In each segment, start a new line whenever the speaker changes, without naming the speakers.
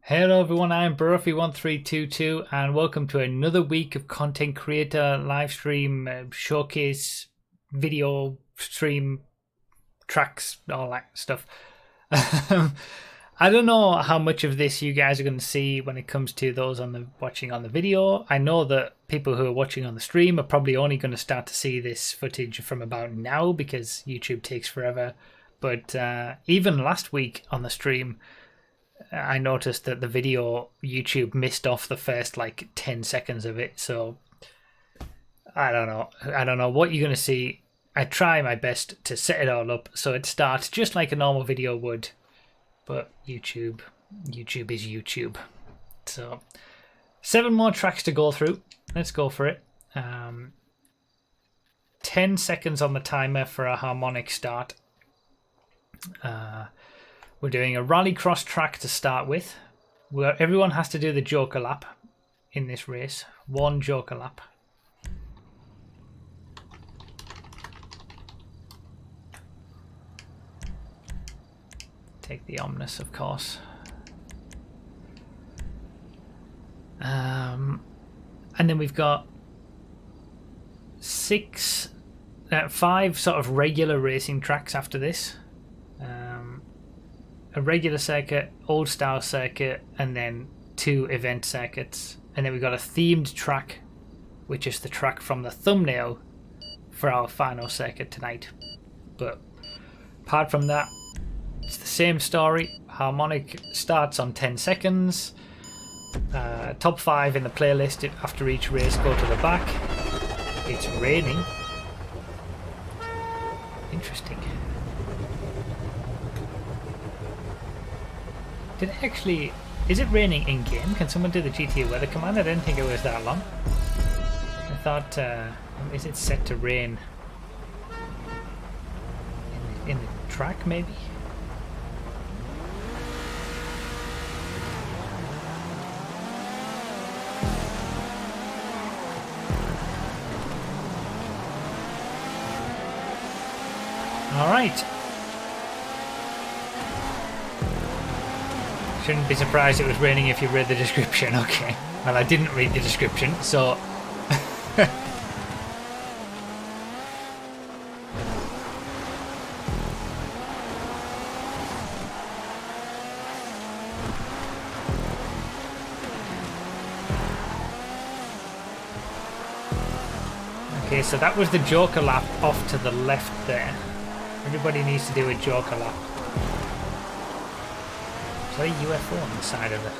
Hello everyone, I'm Burfy1322 and welcome to another week of content creator live stream showcase video stream tracks, all that stuff. I don't know how much of this you guys are going to see when it comes to those on the watching on the video. I know that people who are watching on the stream are probably only going to start to see this footage from about now because YouTube takes forever. But even last week on the stream, I noticed that the video YouTube missed off the first like 10 seconds of it. So I don't know what you're going to see. I try my best to set it all up so it starts just like a normal video would. But YouTube is YouTube. So 7 more tracks to go through. Let's go for it. 10 seconds on the timer for a harmonic start. We're doing a rallycross track to start with, where everyone has to do the Joker lap in this race. 1 Joker lap. Take the Omnis, of course. And then we've got 5 sort of regular racing tracks after this. A regular circuit, old style circuit, and then 2 event circuits. And then we've got a themed track, which is the track from the thumbnail for our final circuit tonight. But apart from that, it's the same story. Harmonic starts on 10 seconds. Top 5 in the playlist after each race go to the back. It's raining. Interesting. Is it raining in game? Can someone do the GTA weather command? I didn't think it was that long. I thought, is it set to rain in the track maybe? All right. Shouldn't be surprised it was raining if you read the description. Okay. Well, I didn't read the description, so... Okay, so that was the Joker lap off to the left there. Everybody needs to do a Joker lap. Is that a UFO on the side of it?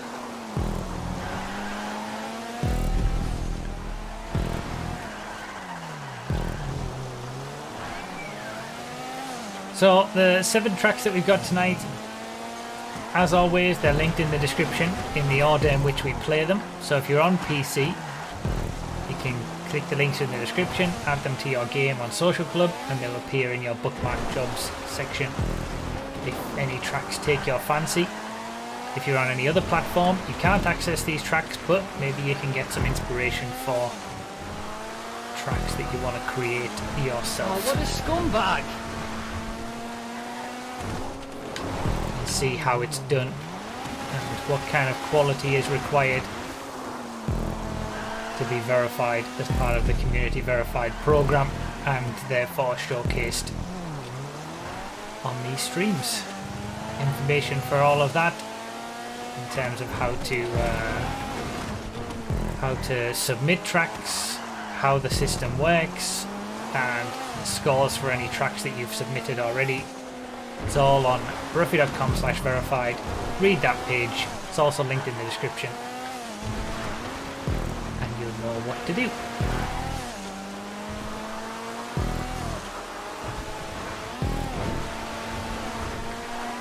So the 7 tracks that we've got tonight, as always, they're linked in the description in the order in which we play them. So if you're on PC, you can click the links in the description, add them to your game on Social Club, and they'll appear in your bookmark jobs section if any tracks take your fancy. If you're on any other platform, you can't access these tracks, but maybe you can get some inspiration for tracks that you want to create yourself.
Oh, what a scumbag!
And see how it's done and what kind of quality is required to be verified as part of the community verified program and therefore showcased on these streams. Information for all of that in terms of how to submit tracks, how the system works, and scores for any tracks that you've submitted already. It's all on burfy.com/verified. Read that page. It's also linked in the description. And you'll know what to do.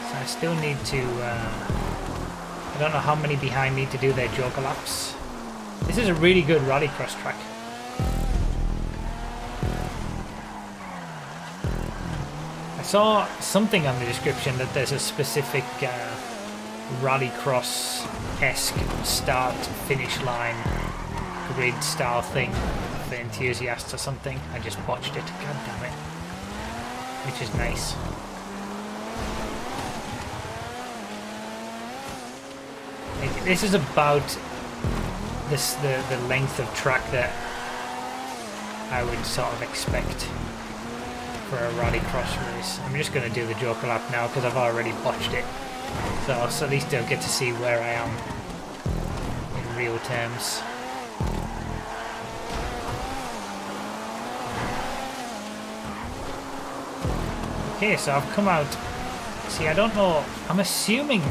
So I still need to... I don't know how many behind need to do their Joker laps. This is a really good rallycross track. I saw something on the description that there's a specific rallycross-esque start-finish line grid style thing for enthusiasts or something. I just watched it. God damn it. Which is nice. this is about the length of track that I would sort of expect for a rallycross race. I'm just going to do the Joker lap now because I've already botched it, so at least I'll get to see where I am in real terms. Okay, so I've come out. See, I don't know. I'm assuming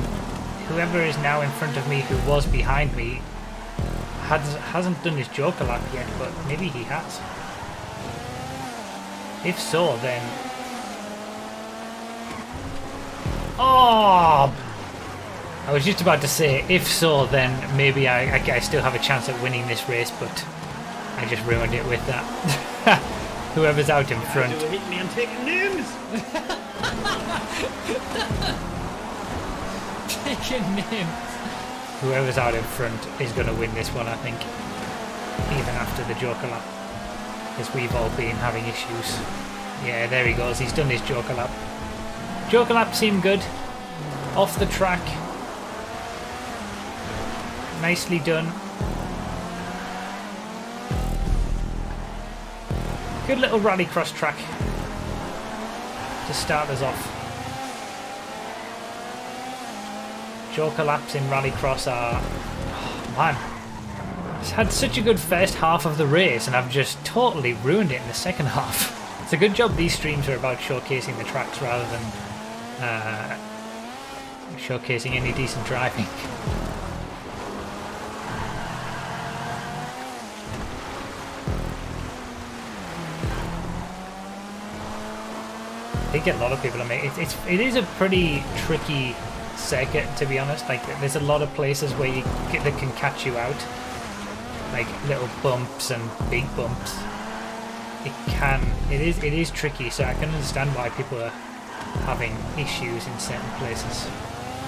whoever is now in front of me, who was behind me, hasn't done his Joker lap yet, but maybe he has. If so, then... Oh! I was just about to say, if so, then maybe I still have a chance at winning this race, but I just ruined it with that. Whoever's out in front.
Hit me and taking names!
Taking names. Whoever's out in front is going to win this one, I think. Even after the Joker lap. Because we've all been having issues. Yeah, there he goes. He's done his Joker lap. Joker lap seemed good. Off the track. Nicely done. Good little rallycross track to start us off. Joker laps in rallycross are... Oh, man. It's had such a good first half of the race and I've just totally ruined it in the second half. It's a good job these streams are about showcasing the tracks rather than showcasing any decent driving. I think a lot of people are making it is a pretty tricky circuit, to be honest. Like, there's a lot of places where that can catch you out, like little bumps and big bumps. It is tricky, so I can understand why people are having issues in certain places,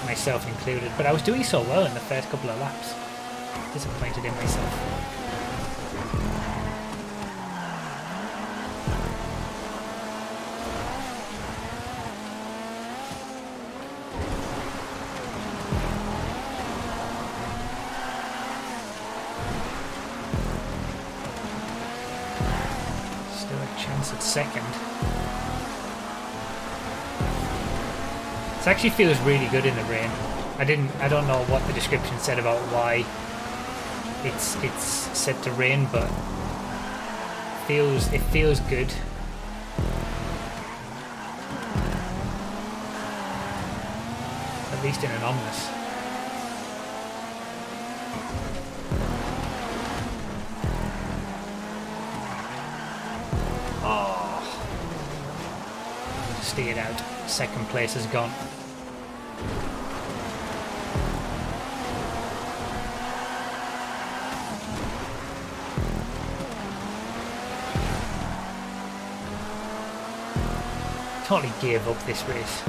myself included. But I was doing so well in the first couple of laps. Disappointed in myself. At second. This actually feels really good in the rain. I don't know what the description said about why it's set to rain, but it feels good. At least in an omnibus. Steered out. Second place is gone. Totally gave up this race.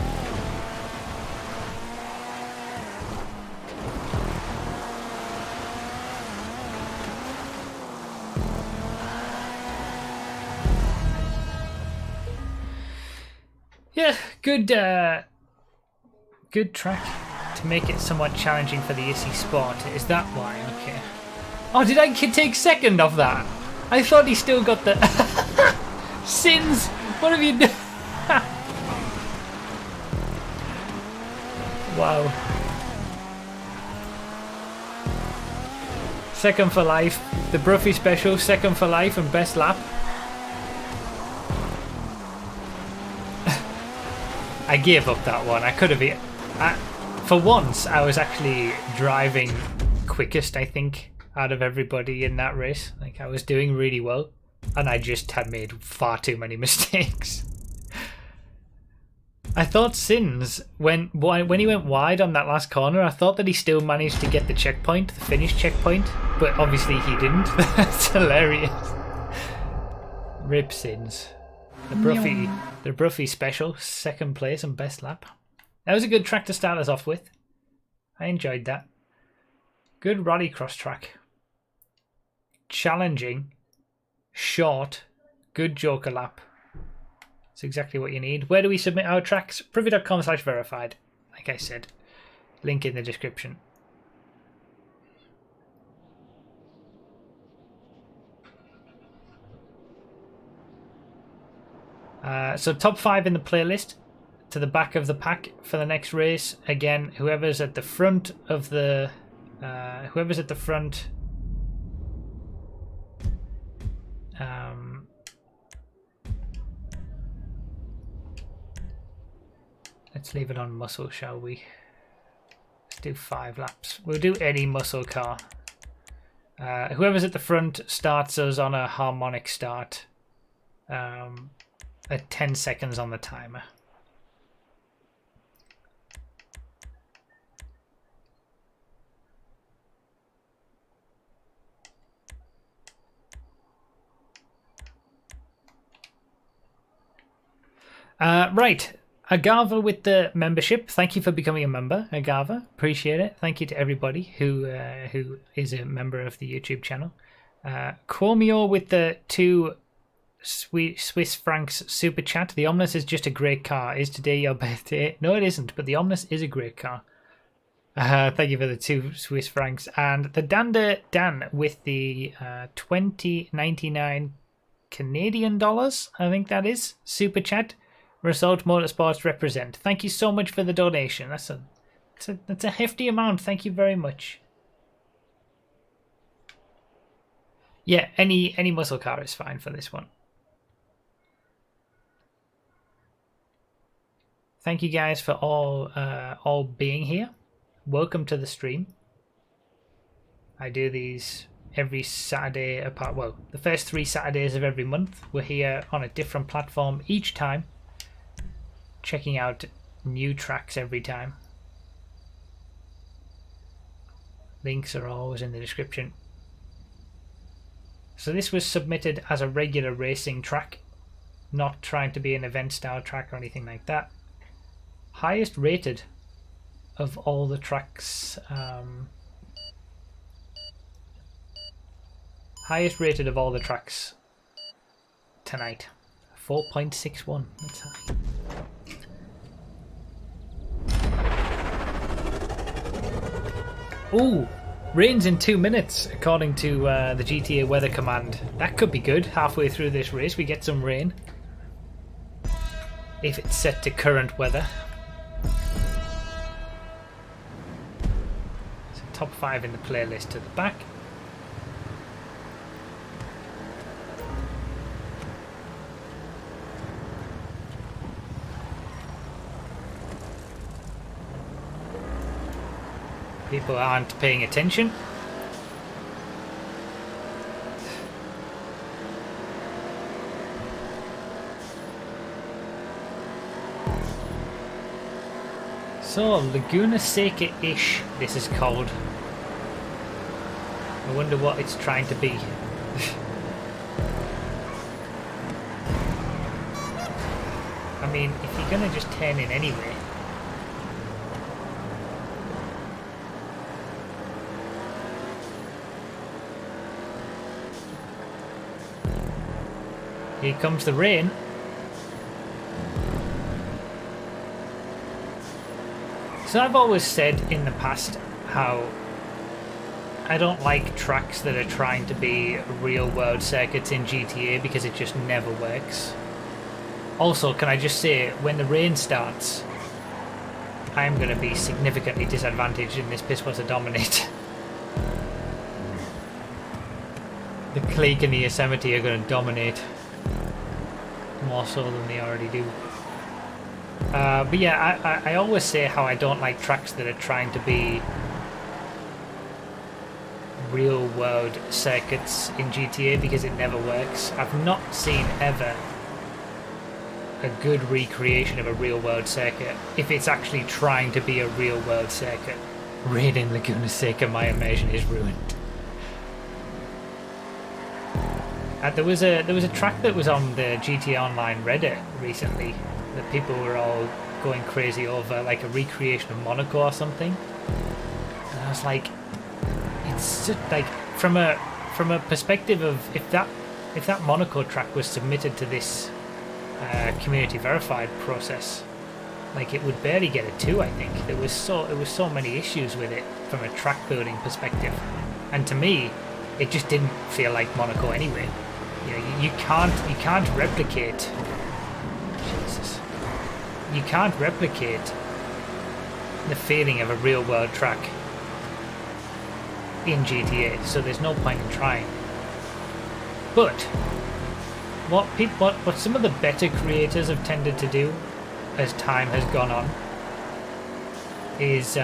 Yeah, good track to make it somewhat challenging for the Issy Sport. Is that why? Okay. Oh, did I take second off that? I thought he still got the... Sins! What have you done? Wow. Second for life. The Bruffy special, second for life and best lap. I gave up that one. I could have been... For once, I was actually driving quickest, I think, out of everybody in that race. Like, I was doing really well. And I just had made far too many mistakes. I thought Sins, when he went wide on that last corner, I thought that he still managed to get the checkpoint, the finish checkpoint. But obviously he didn't. That's hilarious. Rip Sins. The Bruffy special, second place and best lap. That was a good track to start us off with. I enjoyed that. Good rallycross track. Challenging, short, good Joker lap. That's exactly what you need. Where do we submit our tracks? Privy.com/verified. Like I said, link in the description. So top 5 in the playlist to the back of the pack for the next race. Again, whoever's at the front of the let's leave it on muscle, shall we? Let's do 5 laps. We'll do any muscle car. Whoever's at the front starts us on a harmonic start at 10 seconds on the timer. Right, Agava with the membership. Thank you for becoming a member, Agava. Appreciate it. Thank you to everybody who is a member of the YouTube channel. Quomio with the 2 Swiss francs super chat. The Omnis is just a great car. Is today your birthday? No, it isn't, but the Omnis is a great car. Thank you for the 2 Swiss francs. And the Dander Dan with the 20.99 Canadian dollars, I think that is, super chat. Result Motorsports represent. Thank you so much for the donation. That's a hefty amount. Thank you very much. Yeah, any muscle car is fine for this one. Thank you guys for all being here. Welcome to the stream. I do these every Saturday apart. Well, the first 3 Saturdays of every month. We're here on a different platform each time, checking out new tracks every time. Links are always in the description. So this was submitted as a regular racing track, not trying to be an event style track or anything like that. Highest rated of all the tracks, highest rated of all the tracks tonight. 4.61. That's high. Ooh, rains in 2 minutes, according to the GTA weather command. That could be good. Halfway through this race, we get some rain. If it's set to current weather. So top 5 in the playlist to the back. People aren't paying attention. So, Laguna Seca-ish, this is called. I wonder what it's trying to be. I mean, if you're gonna just turn in anyway. Here comes the rain. So I've always said in the past how I don't like tracks that are trying to be real world circuits in GTA because it just never works. Also, can I just say, when the rain starts, I'm going to be significantly disadvantaged in this Pisswater Dominate. The Clique and the Yosemite are going to dominate. More so than they already do. But yeah, I always say how I don't like tracks that are trying to be real world circuits in GTA because it never works. I've not seen ever a good recreation of a real world circuit if it's actually trying to be a real world circuit. Rain in Laguna Seca, my immersion is ruined. There was a track that was on the GTA Online Reddit recently that people were all going crazy over, like a recreation of Monaco or something. And I was like, it's just like from a perspective of if that Monaco track was submitted to this community verified process, like it would barely get a 2. I think there was so many issues with it from a track building perspective, and to me, it just didn't feel like Monaco anyway. You know, you can't replicate you can't replicate the feeling of a real world track in GTA, so there's no point in trying. But what some of the better creators have tended to do as time has gone on is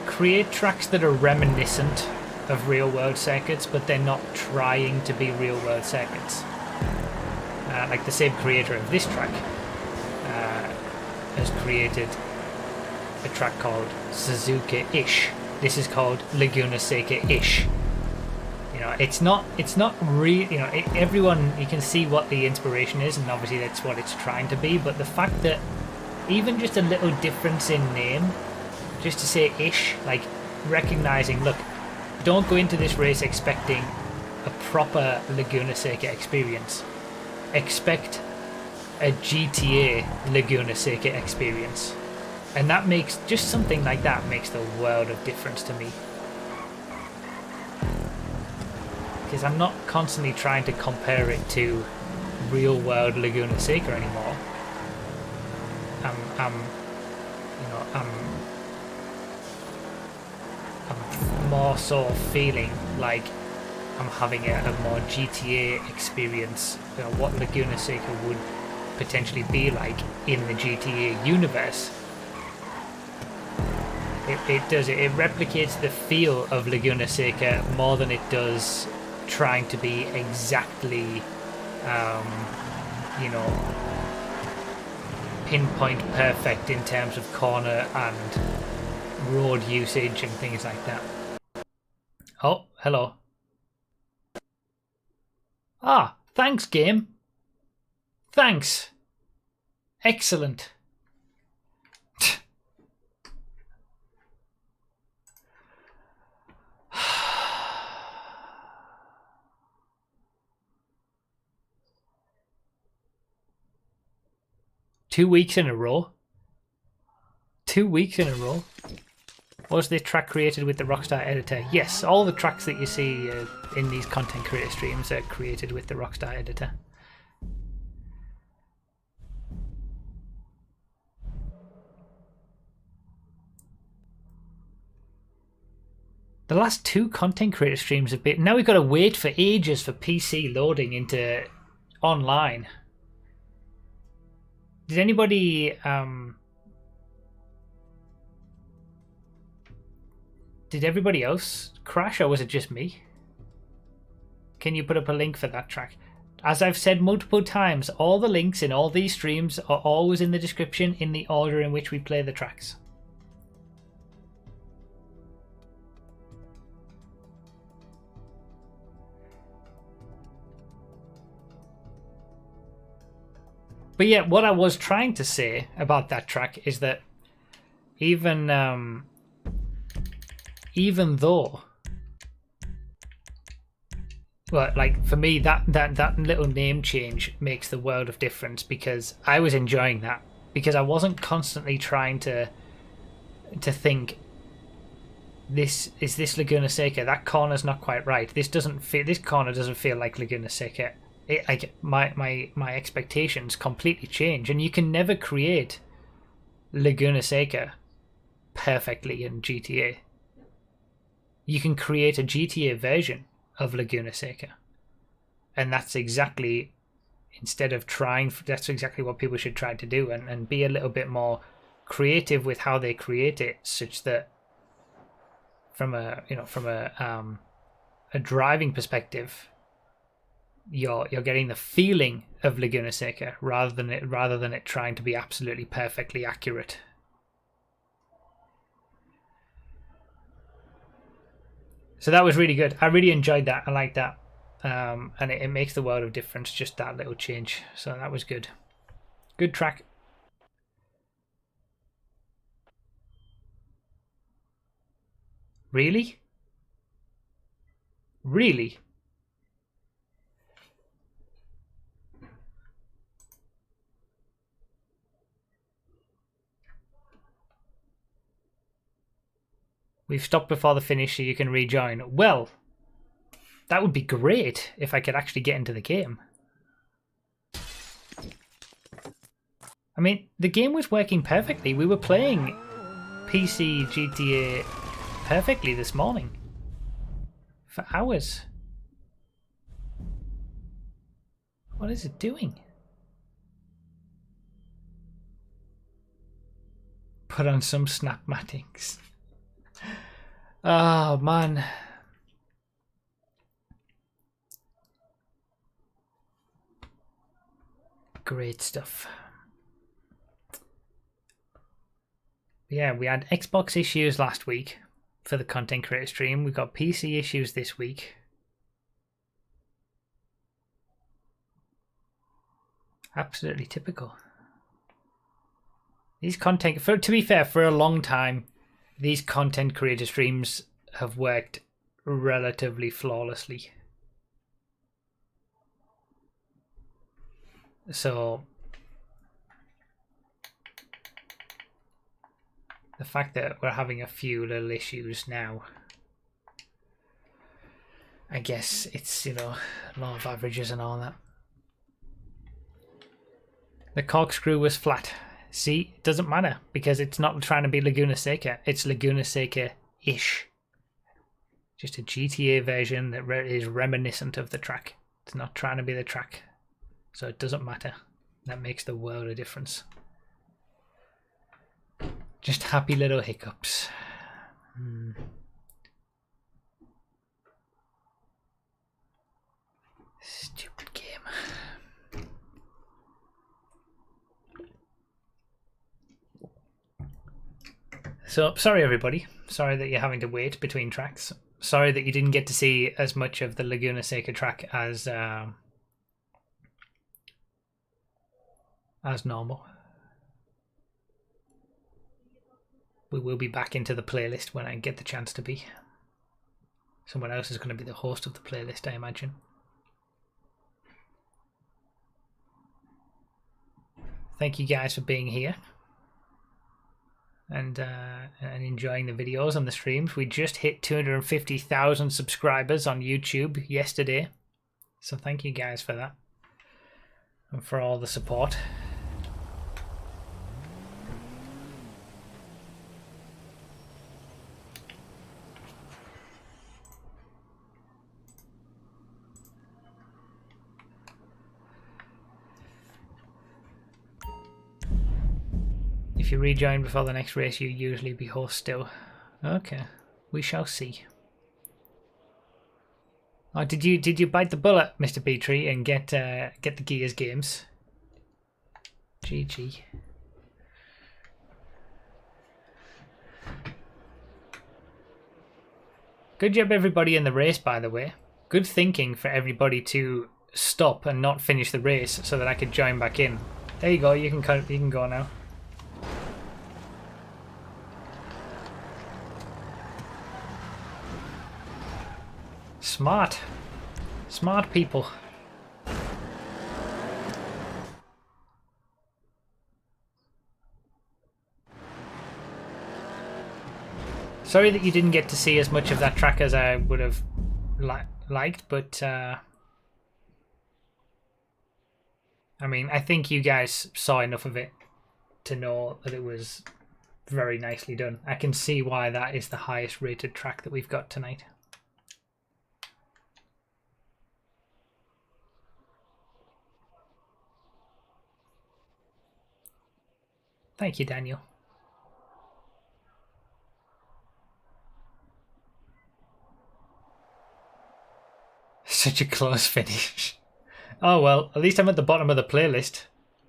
create tracks that are reminiscent of real world circuits, but they're not trying to be real world circuits. Like the same creator of this track has created a track called Suzuka-ish. This is called Laguna Seca-ish. You know, it's not really, you know, everyone, you can see what the inspiration is, and obviously that's what it's trying to be, but the fact that even just a little difference in name, just to say ish, like recognizing, look, don't go into this race expecting a proper Laguna Seca experience. Expect a GTA Laguna Seca experience. And that makes, just something like that makes the world of difference to me. Because I'm not constantly trying to compare it to real world Laguna Seca anymore. I'm more so feeling like I'm having a more GTA experience, you know, what Laguna Seca would potentially be like in the GTA universe. It replicates the feel of Laguna Seca more than it does trying to be exactly, you know, pinpoint perfect in terms of corner and road usage and things like that. Oh, hello. Ah, thanks, game. Thanks. Excellent. Two weeks in a row. 2 weeks in a row. Was this track created with the Rockstar editor? Yes, all the tracks that you see in these content creator streams are created with the Rockstar editor. The last 2 content creator streams have been... Now we've got to wait for ages for PC loading into online. Did anybody... Did everybody else crash, or was it just me? Can you put up a link for that track? As I've said multiple times, all the links in all these streams are always in the description in the order in which we play the tracks. But yeah, what I was trying to say about that track is that even though, well, like for me, that little name change makes the world of difference, because I was enjoying that, because I wasn't constantly trying to think, this Laguna Seca, that corner's not quite right, this corner doesn't feel like Laguna Seca. My expectations completely change, and you can never create Laguna Seca perfectly in GTA. You can create a GTA version of Laguna Seca, and that's exactly, that's exactly what people should try to do, and be a little bit more creative with how they create it, such that from a driving perspective, you're getting the feeling of Laguna Seca rather than it trying to be absolutely perfectly accurate. So that was really good. I really enjoyed that. I like that. And it makes the world of difference, just that little change. So that was good. Good track. Really? Really? We've stopped before the finish so you can rejoin. Well, that would be great if I could actually get into the game. I mean, the game was working perfectly. We were playing PC GTA perfectly this morning. For hours. What is it doing? Put on some Snapmatics. Oh, man. Great stuff. Yeah, we had Xbox issues last week for the content creator stream. We've got PC issues this week. Absolutely typical. These content, to be fair, for a long time, these content creator streams have worked relatively flawlessly. So the fact that we're having a few little issues now, I guess it's, you know, law of averages and all that. The corkscrew was flat. See, it doesn't matter because it's not trying to be Laguna Seca. It's Laguna Seca-ish. Just a GTA version that is reminiscent of the track. It's not trying to be the track. So it doesn't matter. That makes the world a difference. Just happy little hiccups. Stupid game. So, sorry everybody. Sorry that you're having to wait between tracks. Sorry that you didn't get to see as much of the Laguna Seca track as normal. We will be back into the playlist when I get the chance to be. Someone else is going to be the host of the playlist, I imagine. Thank you guys for being here and enjoying the videos on the streams. We just hit 250,000 subscribers on YouTube yesterday, so thank you guys for that and for all the support. If you rejoin before the next race, you usually be host still. Okay, we shall see. Oh, did you bite the bullet, Mr. Petrie, and get the Gears games? GG. Good job, everybody in the race, by the way. Good thinking for everybody to stop and not finish the race so that I could join back in. There you go. You can go now. Smart. Smart people. Sorry that you didn't get to see as much of that track as I would have liked, but I mean, I think you guys saw enough of it to know that it was very nicely done. I can see why that is the highest rated track that we've got tonight. Thank you, Daniel. Such a close finish. Oh well, at least I'm at the bottom of the playlist.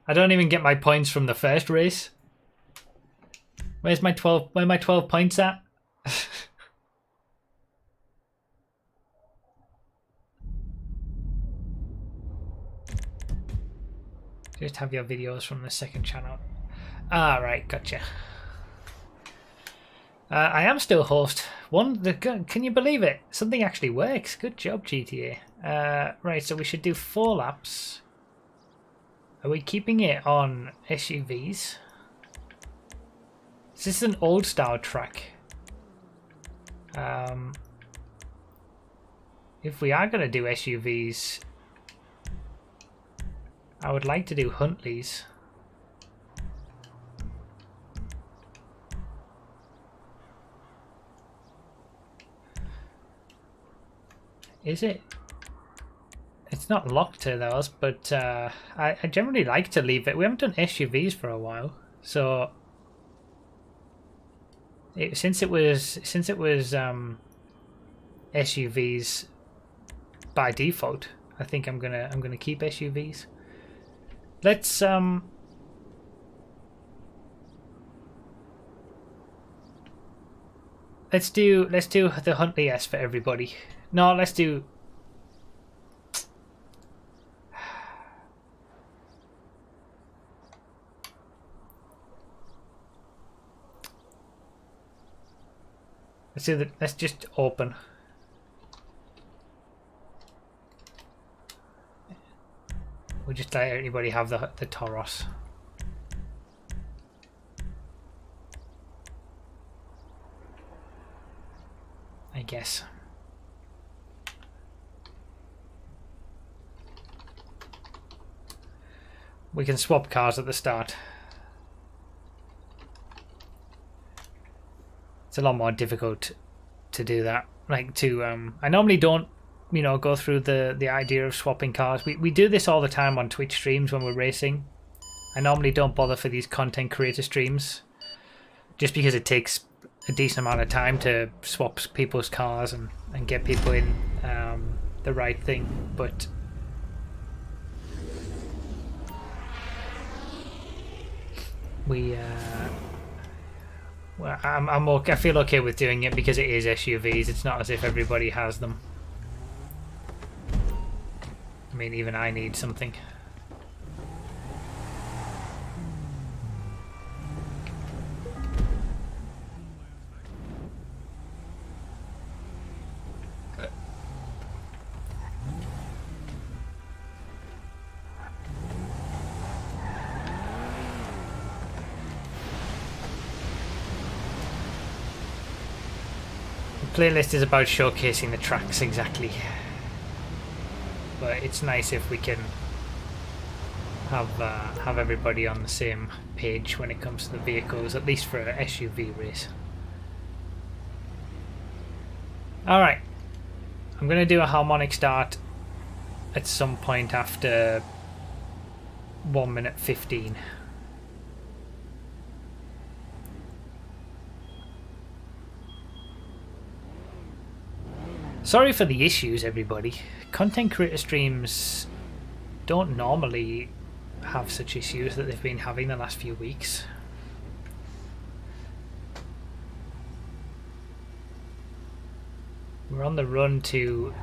I don't even get my points from the first race. Where's my 12? Where are my 12 points at? Just have your videos from the second channel. Ah, right, gotcha. I am still host. Can you believe it? Something actually works. Good job, GTA. Right, so we should do 4 laps. Are we keeping it on SUVs? This is an old style track. If we are going to do SUVs, I would like to do Huntleys. Is it? It's not locked to those, but I generally like to leave it. We haven't done SUVs for a while, so since it was SUVs by default, I think I'm gonna keep SUVs. Let's do the Huntley S for everybody. No, let's do. Let's just open. We'll just let everybody have the Toros. I guess. We can swap cars at the start. It's a lot more difficult to do that. Like I normally don't, go through the idea of swapping cars. We do this all the time on Twitch streams when we're racing. I normally don't bother for these content creator streams, just because it takes a decent amount of time to swap people's cars and get people in the right thing. But I feel okay with doing it because it is SUVs. It's not as if everybody has them. I mean, even I need something. Playlist is about showcasing the tracks exactly, but it's nice if we can have everybody on the same page when it comes to the vehicles, at least for an SUV race. Alright, I'm going to do a harmonic start at some point after 1 minute 15. Sorry for the issues, everybody. Content creator streams don't normally have such issues that they've been having the last few weeks. We're on the run to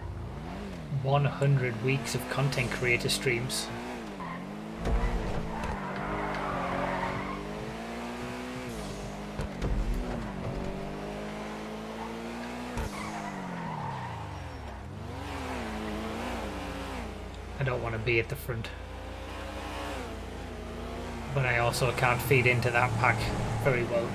100 weeks of content creator streams. I don't want to be at the front, but I also can't feed into that pack very well.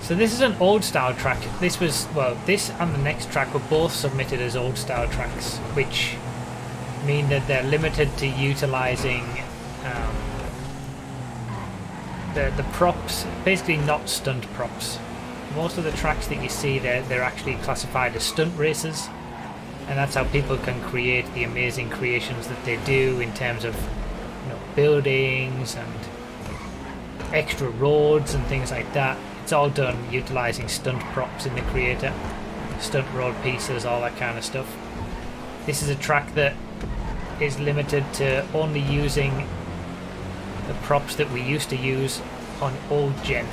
So this is an old style track. This and the next track were both submitted as old style tracks, which mean that they're limited to utilizing the props, basically not stunt props. Most of the tracks that you see, they're actually classified as stunt races. And that's how people can create the amazing creations that they do in terms of buildings and extra roads and things like that. It's all done utilizing stunt props in the creator, stunt road pieces, all that kind of stuff. This is a track that is limited to only using the props that we used to use on old gen.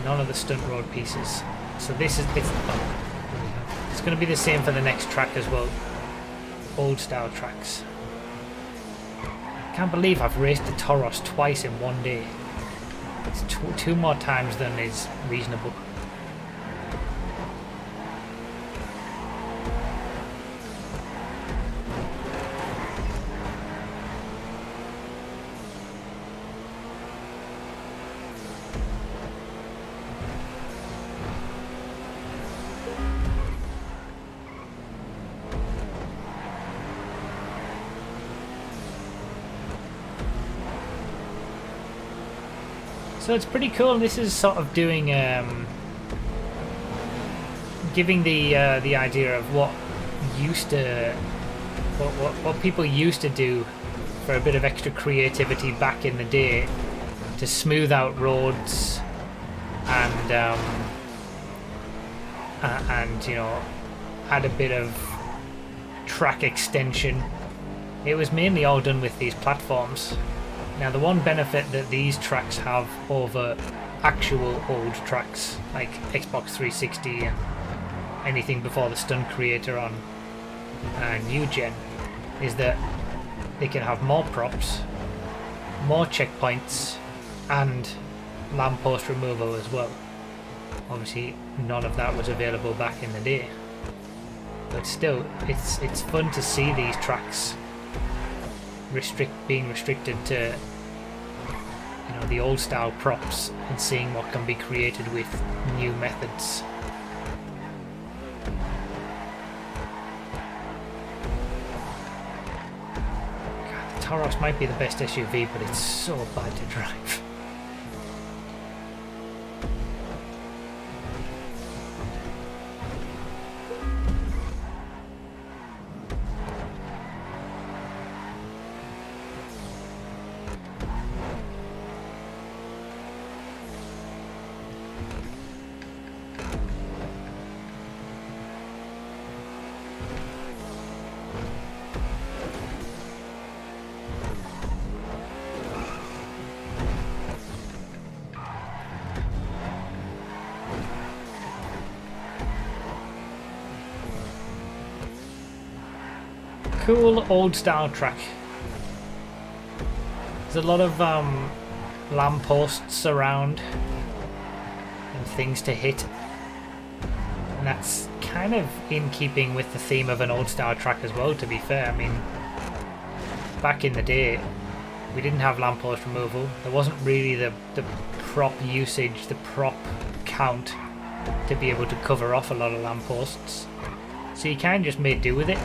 None of the stunt road pieces. So it's going to be the same for the next track as well. Old style tracks. I can't believe I've raced the Toros twice in one day. It's two more times than is reasonable. So it's pretty cool. This is sort of doing, giving the idea of what used to, what people used to do for a bit of extra creativity back in the day to smooth out roads and you know, add a bit of track extension. It was mainly all done with these platforms. Now the one benefit that these tracks have over actual old tracks like Xbox 360 and anything before the Stun Creator on New Gen is that they can have more props, more checkpoints, and lamppost removal as well. Obviously none of that was available back in the day, but still it's fun to see these tracks being restricted to, you know, the old style props and seeing what can be created with new methods. God, the Toros might be the best SUV, but it's so bad to drive. Cool old style track. There's a lot of lampposts around and things to hit, and that's kind of in keeping with the theme of an old style track as well, to be fair. I mean, back in the day we didn't have lamppost removal. There wasn't really the prop usage, the prop count to be able to cover off a lot of lampposts, so you kind of just made do with it.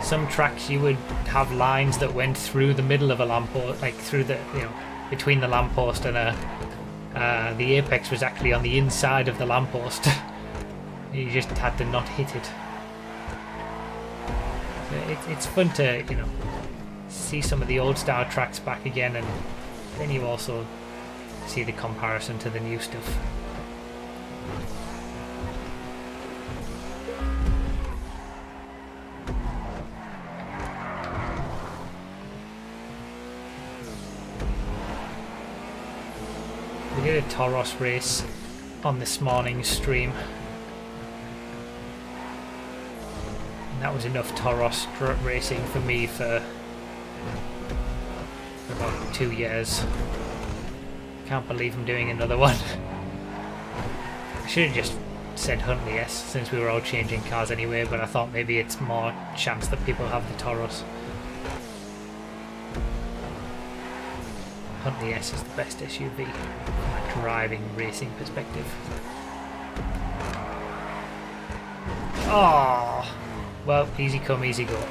Some tracks you would have lines that went through the middle of a lamppost, like through the, you know, between the lamppost and the apex was actually on the inside of the lamppost. You just had to not hit it. So it's fun to, you know, see some of the old style tracks back again, and then you also see the comparison to the new stuff. We did a Toros race on this morning's stream, and that was enough Toros racing for me for about 2 years. Can't believe I'm doing another one. I should have just said Huntley S, since we were all changing cars anyway, but I thought maybe it's more chance that people have the Toros. Huntley S is the best SUV from a driving racing perspective. Oh, well, easy come, easy go.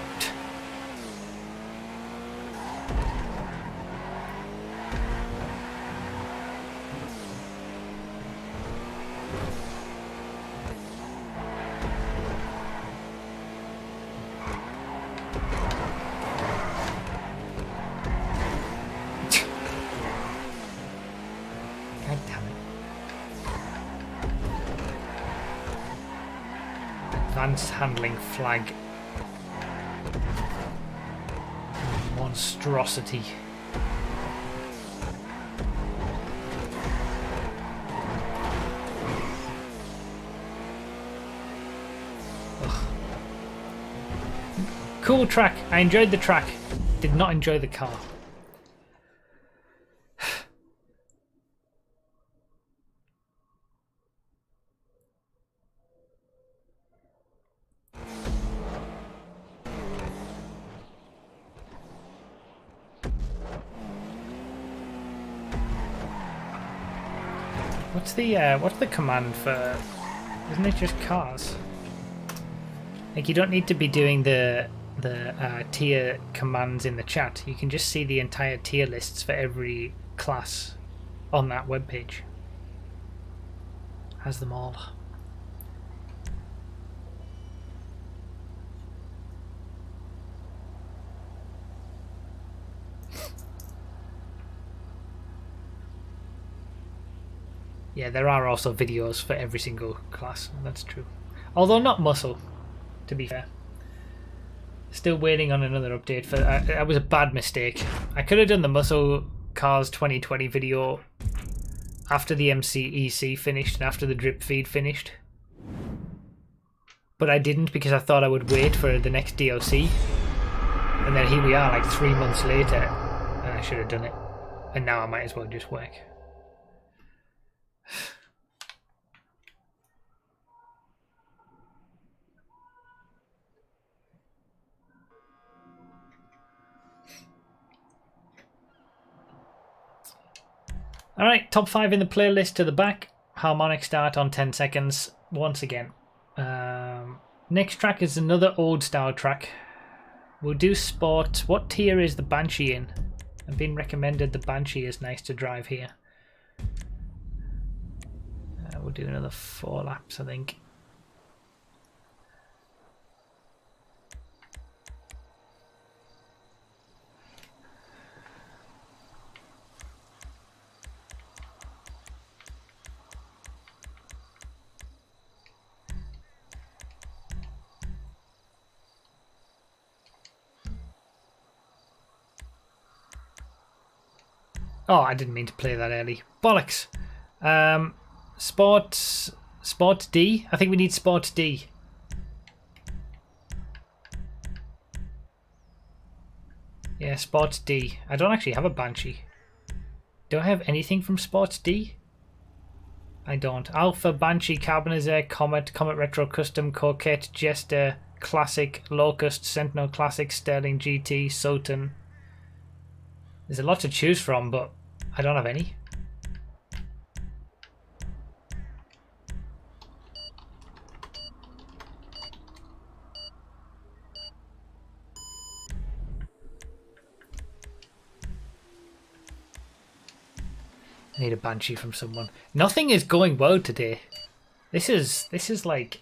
Advanced handling flag. Monstrosity. Ugh. Cool track. I enjoyed the track. Did not enjoy the car. What's the command for? Isn't it just cars? Like, you don't need to be doing the tier commands in the chat. You can just see the entire tier lists for every class on that webpage. Has them all. Yeah, there are also videos for every single class, that's true. Although not muscle, to be fair. Still waiting on another update for that was a bad mistake. I could have done the muscle cars 2020 video after the MCEC finished and after the drip feed finished. But I didn't because I thought I would wait for the next DLC. And then here we are like 3 months later and I should have done it. And now I might as well just work. Alright, top 5 in the playlist to the back. Harmonic start on 10 seconds once again. Next track is another old style track. We'll do sport. What tier is the Banshee in? I've been recommended the Banshee is nice to drive here. We'll do another 4 laps, I think. Oh, I didn't mean to play that early. Bollocks. Sport D? I think we need Sport D. Yeah, Sport D. I don't actually have a Banshee. Do I have anything from Sport D? I don't. Alpha, Banshee, Carbonizer, Comet, Comet Retro Custom, Coquette, Jester, Classic, Locust, Sentinel Classic, Sterling GT, Soten. There's a lot to choose from, but I don't have any. I need a Banshee from someone. Nothing is going well today. This is like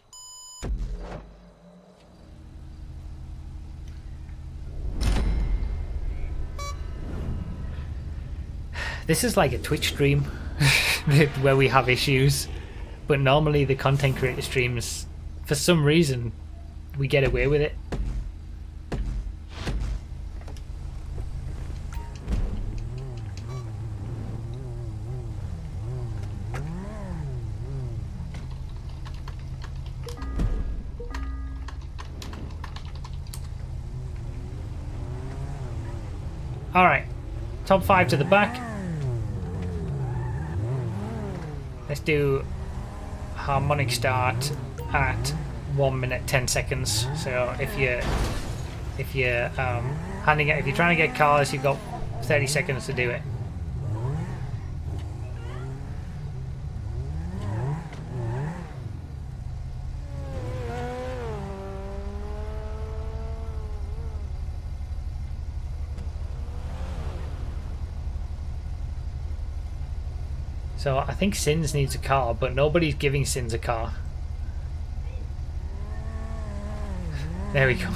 this is like a Twitch stream where we have issues, but normally the content creator streams, for some reason, we get away with it. Alright, top 5 to the back. Let's do harmonic start at 1 minute 10 seconds. So if you're if you're trying to get cars, you've got 30 seconds to do it. So I think Sins needs a car, but nobody's giving Sins a car. There we go.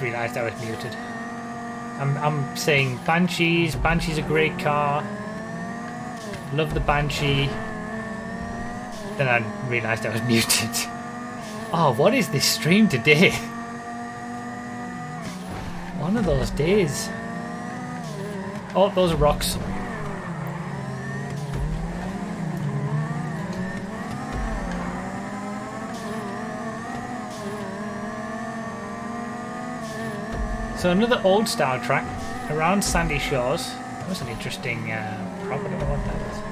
Realised I was muted. I'm saying Banshee's a great car. Love the Banshee. Then I realised I was muted. Oh, what is this stream today? One of those days. Oh, those are rocks. So another old style track around Sandy Shores. That was an interesting property. I don't know what that is.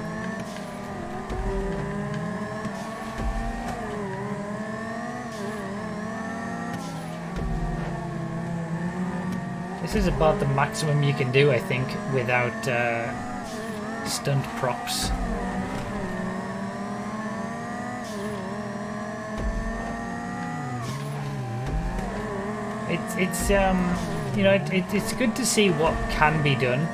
This is about the maximum you can do, I think, without stunt props. It's you know, it's good to see what can be done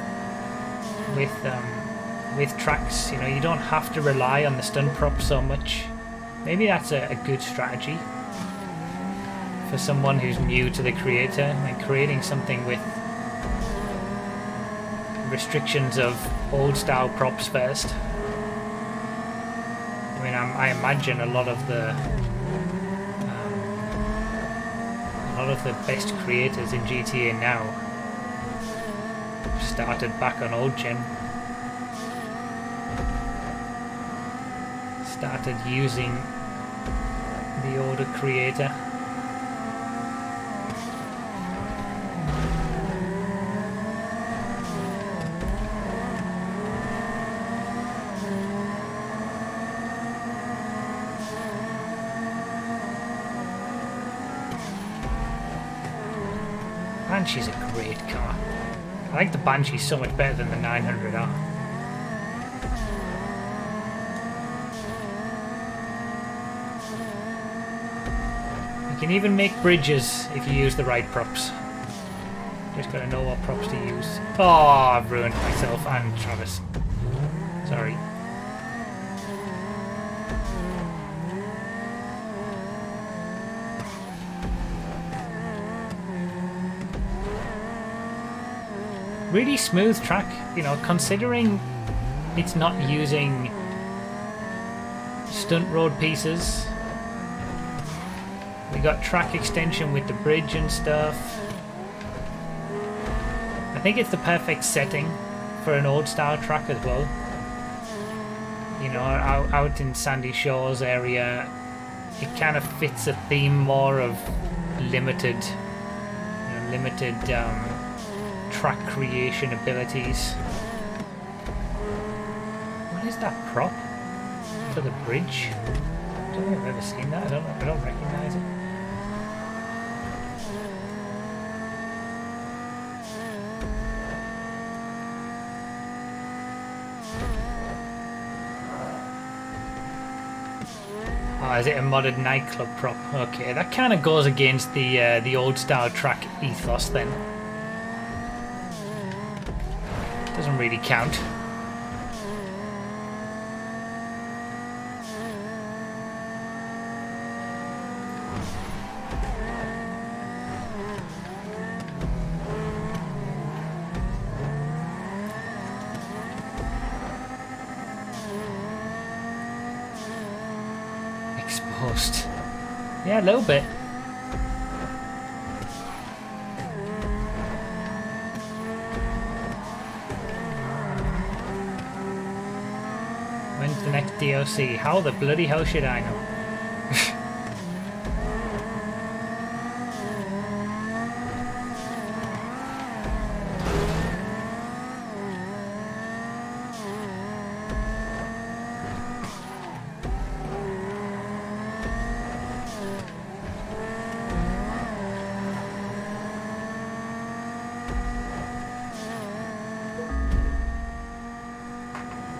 with tracks. You know, you don't have to rely on the stunt prop so much. Maybe that's a good strategy for someone who's new to the creator and creating something with restrictions of old style props first. I mean, I imagine a lot of the best creators in GTA now started back on old gen. Started using the older creator. Banshee's a great car. I like the Banshee so much better than the 900R. You can even make bridges if you use the right props. Just gotta know what props to use. Oh, I've ruined myself and Travis. Sorry. Really smooth track, you know, considering it's not using stunt road pieces. We got track extension with the bridge and stuff. I think it's the perfect setting for an old style track as well. You know, out in Sandy Shores area, it kind of fits a theme more of limited track creation abilities. What is that prop for the bridge? I don't think I've ever seen that. I don't recognize it. Oh, is it a modded nightclub prop? Okay, that kind of goes against the old style track ethos then. Doesn't really count. Exposed. Yeah, a little bit. When's the next DLC? How the bloody hell should I know?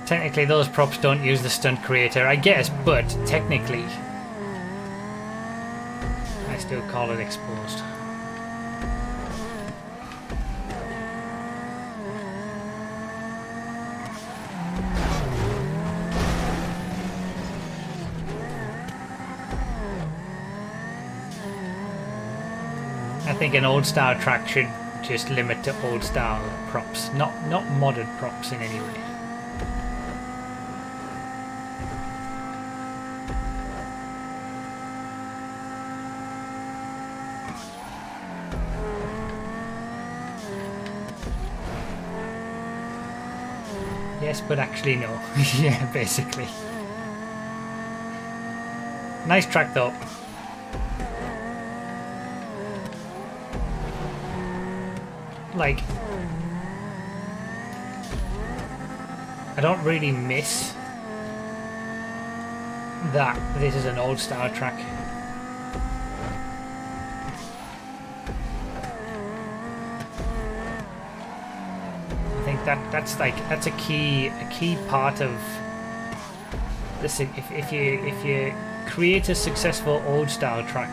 Technically those props don't use the stunt creator, I guess, but technically I still call it exposed. I think an old style track should just limit to old style props, not modded props in any way. Yes, but actually no. Yeah, basically. Nice track though. Like, I don't really miss that this is an old style track. I think that's a key part of this. If you create a successful old style track,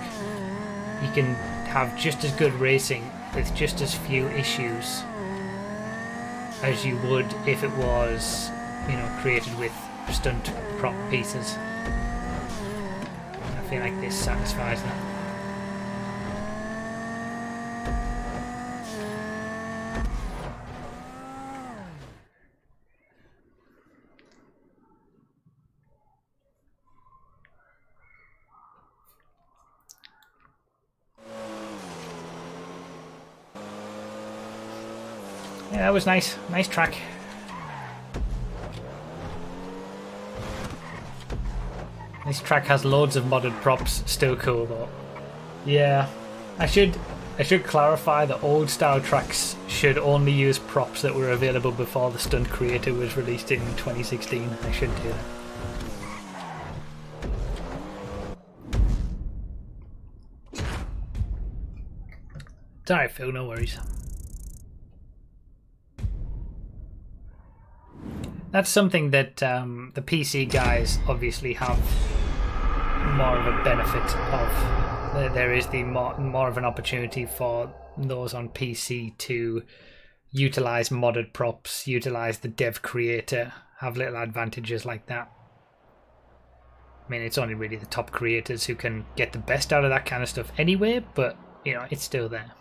you can have just as good racing with just as few issues as you would if it was, you know, created with stunt prop pieces. I feel like this satisfies that. Yeah, that was nice. Nice track. This track has loads of modded props. Still cool though. Yeah, I should clarify that old style tracks should only use props that were available before the Stunt Creator was released in 2016. I should do that. It's alright, Phil. No worries. That's something that the PC guys obviously have more of a benefit of. There is the more of an opportunity for those on PC to utilize modded props, utilize the dev creator, have little advantages like that. I mean, it's only really the top creators who can get the best out of that kind of stuff anyway, but, you know, it's still there.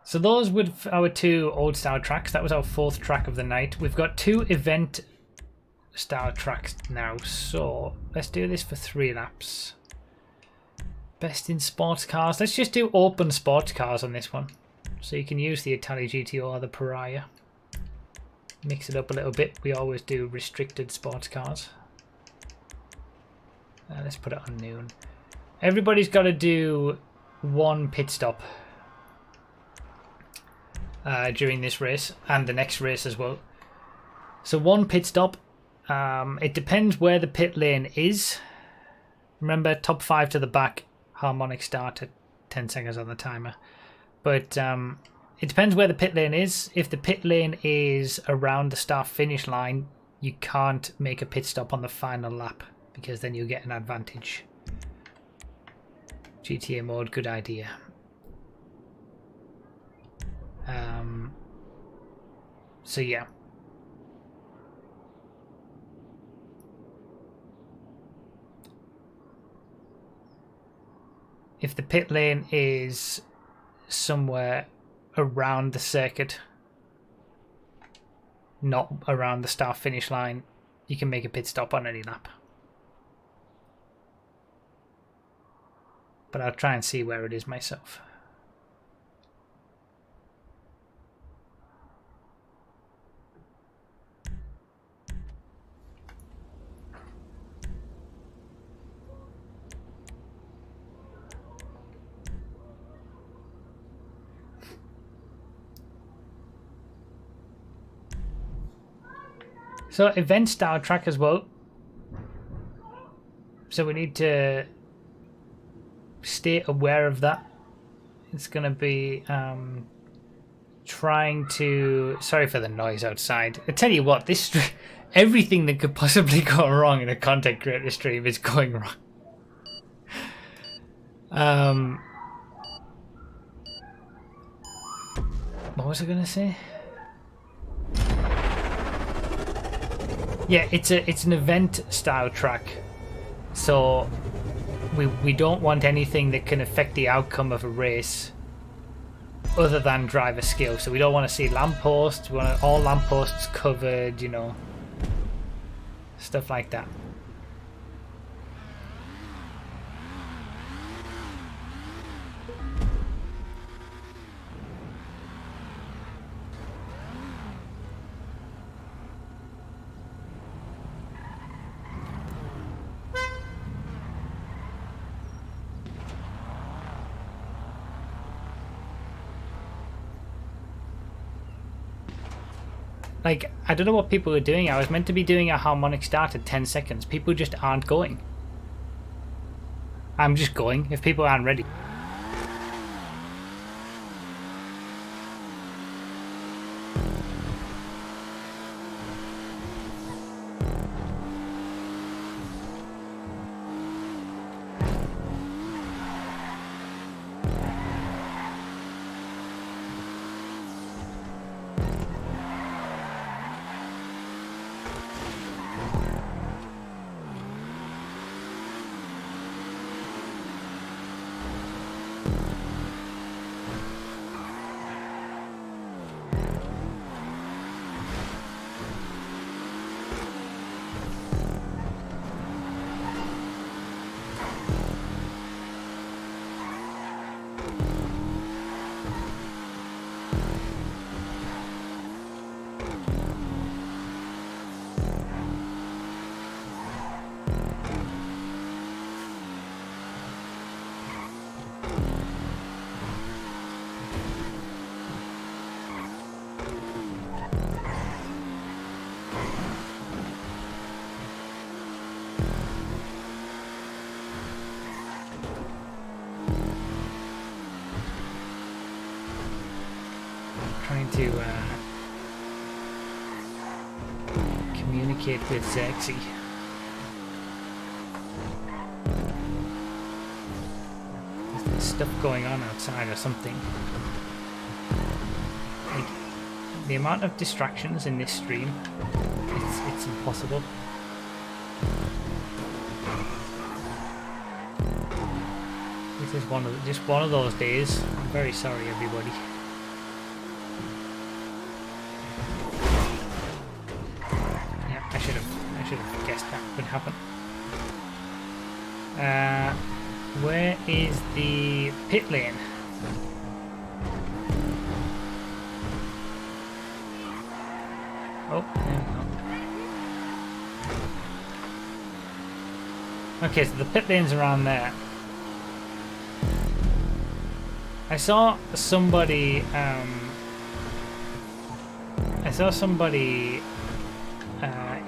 So those were our two old style tracks. That was our fourth track of the night. We've got two event style tracks now. So let's do this for 3 laps. Best in sports cars. Let's just do open sports cars on this one. So you can use the Italy GTO or the Pariah. Mix it up a little bit. We always do restricted sports cars. Let's put it on noon. Everybody's got to do 1 pit stop during this race and the next race as well. So 1 pit stop. It depends where the pit lane is. Remember, top 5 to the back, harmonic start at 10 seconds on the timer. But it depends where the pit lane is. If the pit lane is around the start finish line, you can't make a pit stop on the final lap because then you get an advantage. GTA mode, good idea. So yeah. If the pit lane is somewhere around the circuit, not around the start finish line, you can make a pit stop on any lap. But I'll try and see where it is myself. So event style track as well. So we need to stay aware of that. It's going to be trying to... Sorry for the noise outside. I tell you what, this everything that could possibly go wrong in a content creator stream is going wrong. What was I going to say? Yeah, it's an event style track, so we don't want anything that can affect the outcome of a race other than driver skill. So we don't want to see lampposts. We want all lampposts covered, you know, stuff like that. . Like, I don't know what people are doing. I was meant to be doing a harmonic start at 10 seconds. People just aren't going. I'm just going if people aren't ready. Trying to communicate with Xerxes. There's stuff going on outside or something. Like, the amount of distractions in this stream, it's impossible. This is just one of those days. I'm very sorry, everybody. I should have guessed that would happen. Where is the pit lane? Oh, there we go. Okay, so the pit lane's around there. I saw somebody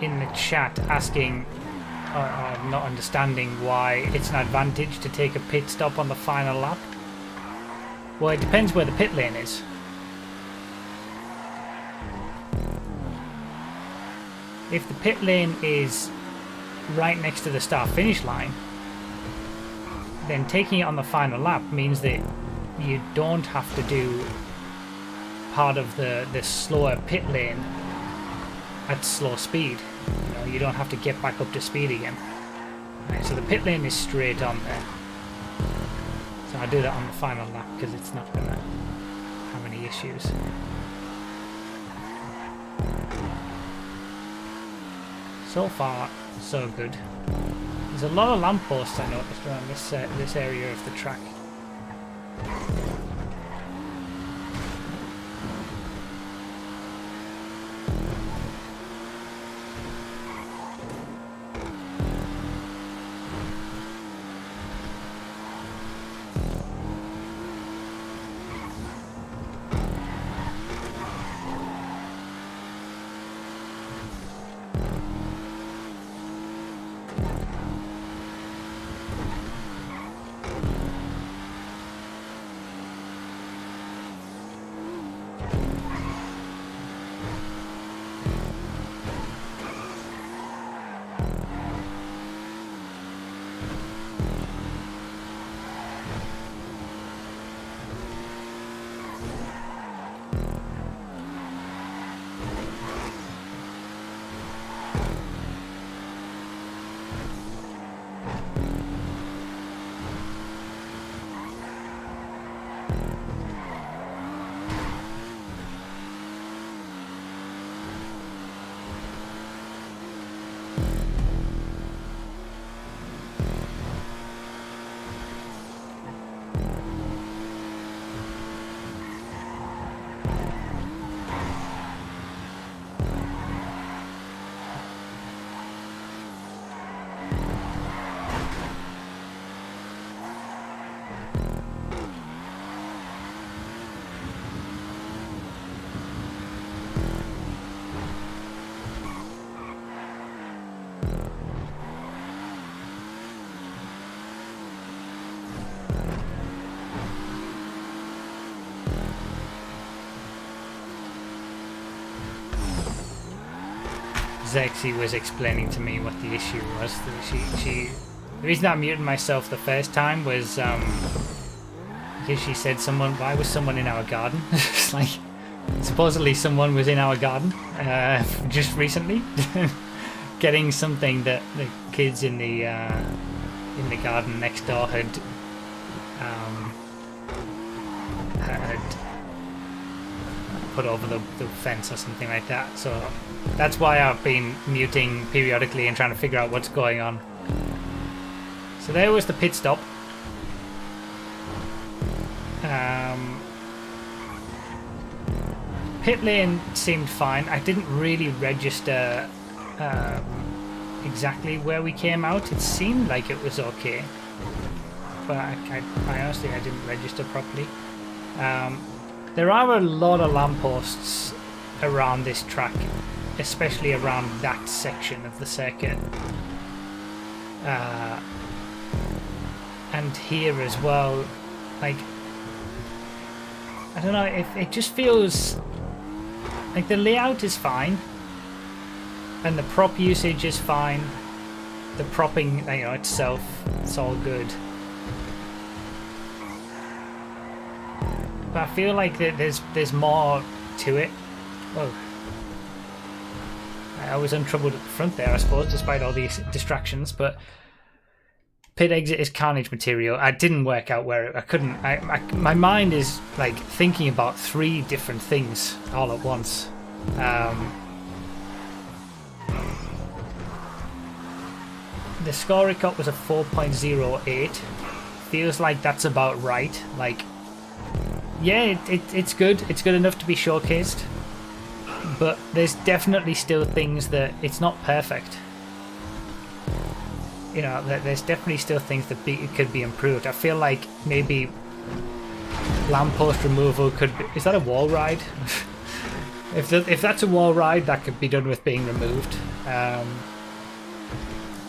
in the chat asking or not understanding why it's an advantage to take a pit stop on the final lap. Well, it depends where the pit lane is. If the pit lane is right next to the start-finish line, then taking it on the final lap means that you don't have to do part of the slower pit lane at slow speed. You know, you don't have to get back up to speed again. Right, so the pit lane is straight on there. So I do that on the final lap because it's not going to have any issues. So far, so good. There's a lot of lampposts I noticed around this area of the track. Zexy was explaining to me what the issue was. The reason I muted myself the first time was because she said why was someone in our garden? It's like, supposedly someone was in our garden just recently, getting something that the kids in the garden next door had put over the fence or something like that. So that's why I've been muting periodically and trying to figure out what's going on. So there was the pit stop. Pit lane seemed fine. I didn't really register exactly where we came out. It seemed like it was okay, but I honestly I didn't register properly. There are a lot of lampposts around this track, especially around that section of the circuit. And here as well, like, I don't know, it just feels like the layout is fine and the prop usage is fine. The propping, you know, itself, it's all good. But I feel like there's more to it. Whoa. I was untroubled at the front there, I suppose, despite all these distractions, but pit exit is carnage material. I didn't work out where I couldn't. My mind is like thinking about 3 different things all at once. The score it got was a 4.08. Feels like that's about right. Like, yeah, it's good. It's good enough to be showcased. But there's definitely still things that it's not perfect. You know, there's definitely still things that could be improved. I feel like maybe lamppost removal could be... Is that a wall ride? If that's a wall ride, that could be done with being removed.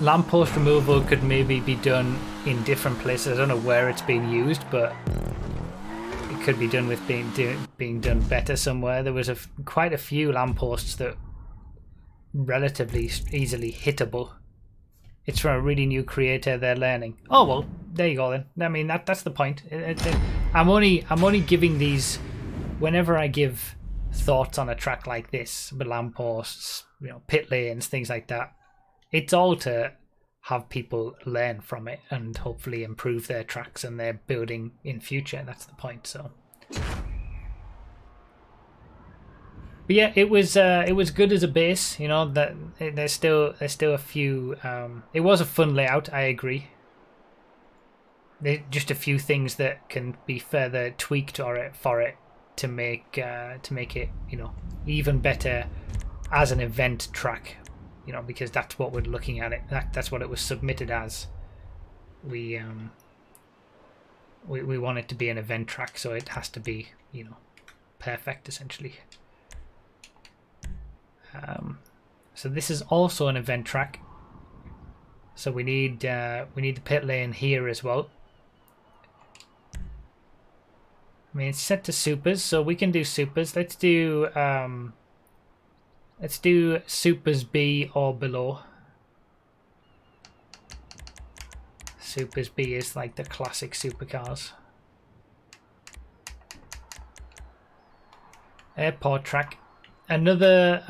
Lamppost removal could maybe be done in different places. I don't know where it's being used, but it could be done with being done better somewhere. There was quite a few lampposts that relatively easily hittable. It's from a really new creator. They're learning. Oh well, there you go then. I mean that's the point. I'm only giving these whenever I give thoughts on a track like this, with lampposts, you know, pit lanes, things like that. It's all to have people learn from it and hopefully improve their tracks and their building in future. That's the point. So, but yeah, it was good as a base. You know, that there's still a few. It was a fun layout. I agree. There's just a few things that can be further tweaked for it to make it, you know, even better as an event track. You know, because that's what we're looking at it. That's what it was submitted as. We want it to be an event track, so it has to be, you know, perfect essentially. So this is also an event track. So we need the pit lane here as well. I mean, it's set to supers, so we can do supers. Let's do supers B or below. Supers B is like the classic supercars. Airport track. Another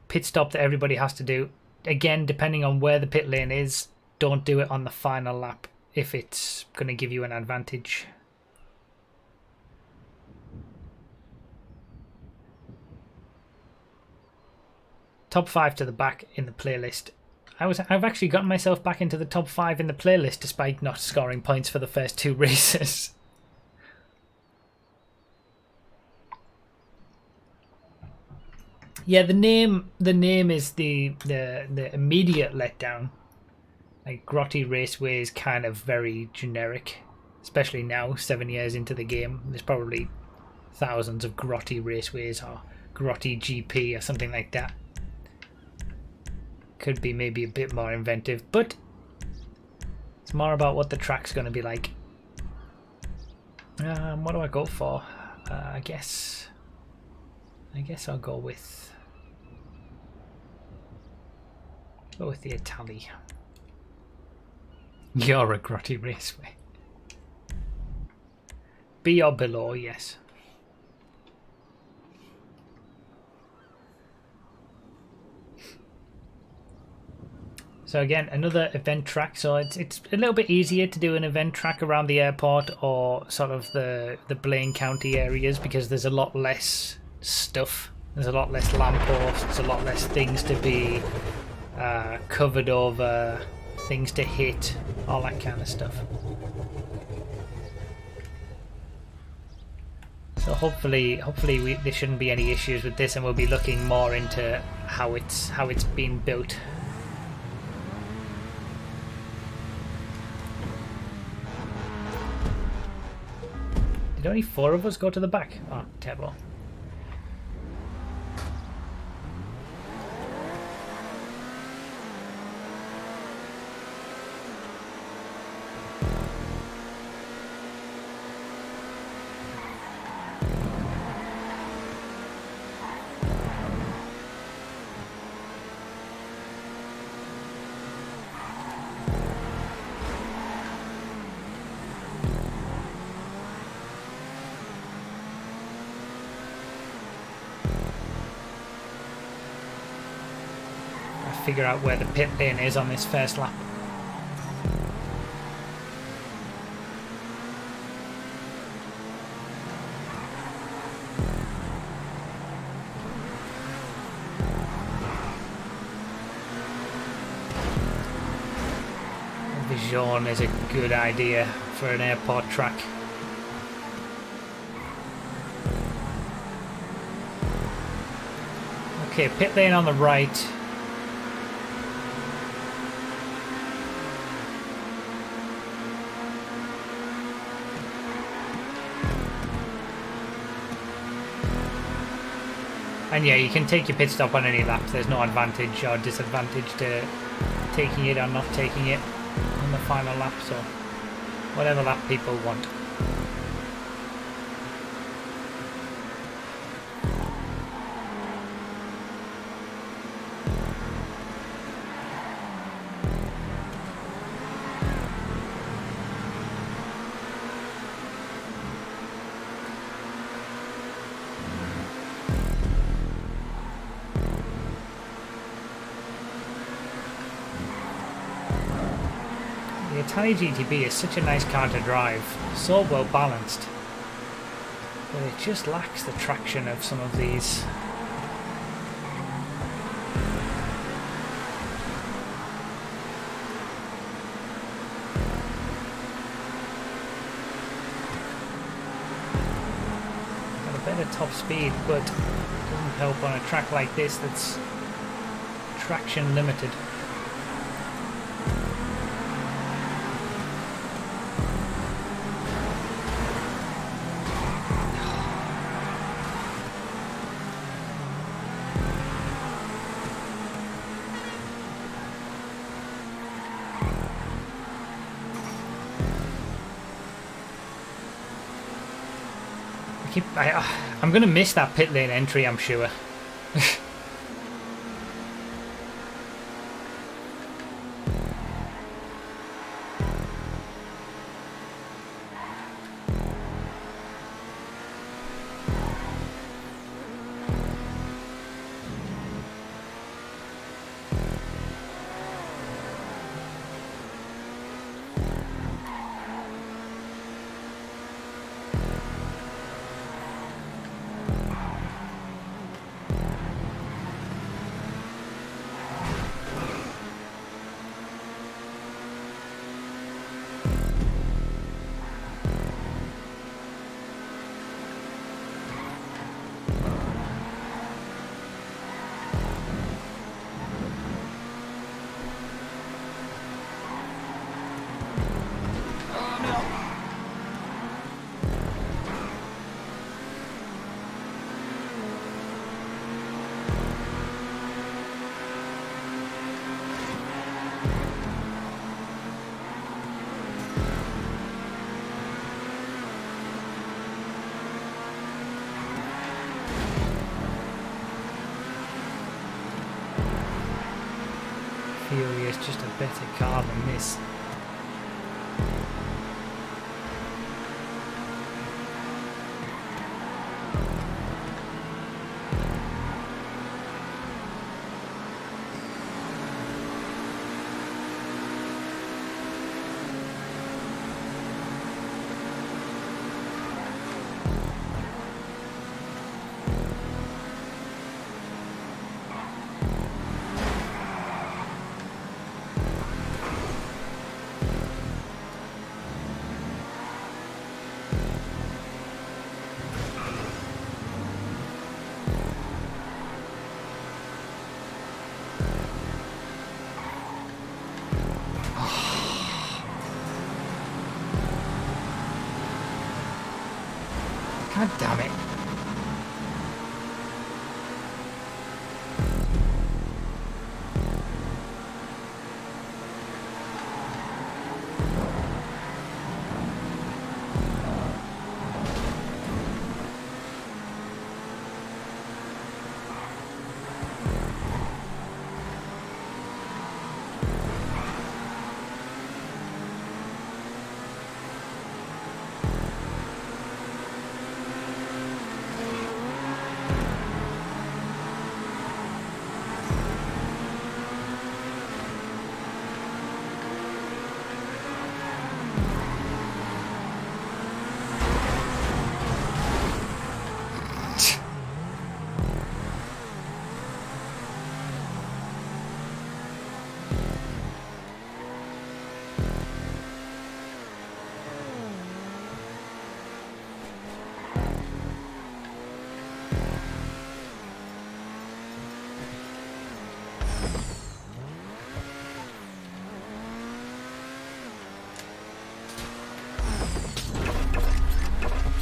pit stop that everybody has to do. Again, depending on where the pit lane is, don't do it on the final lap if it's going to give you an advantage. Top 5 to the back in the playlist. I've actually gotten myself back into the top 5 in the playlist despite not scoring points for the first 2 races. Yeah, the name is the immediate letdown. Like, Grotty Raceway is kind of very generic, especially now, 7 years into the game. There's probably thousands of Grotty Raceways or Grotty GP or something like that. Could be maybe a bit more inventive, but it's more about what the track's going to be like. What do I go for? I guess I'll go with the Itali. You're a grotty raceway. B or below, yes. So again, another event track. So it's a little bit easier to do an event track around the airport or sort of the Blaine County areas because there's a lot less stuff. There's a lot less lampposts, a lot less things to be covered over, things to hit, all that kind of stuff. So hopefully there shouldn't be any issues with this, and we'll be looking more into how it's been built. Did only 4 of us go to the back? Oh, terrible. Figure out where the pit lane is on this first lap. Vision is a good idea for an airport track. Okay, pit lane on the right. And yeah, you can take your pit stop on any laps. There's no advantage or disadvantage to taking it or not taking it on the final lap, so whatever lap people want. The Itali GTB is such a nice car to drive, so well balanced, but it just lacks the traction of some of these. Got a better top speed, but it doesn't help on a track like this that's traction limited. I'm gonna miss that pit lane entry, I'm sure. Probably is just a better car than this. God damn it.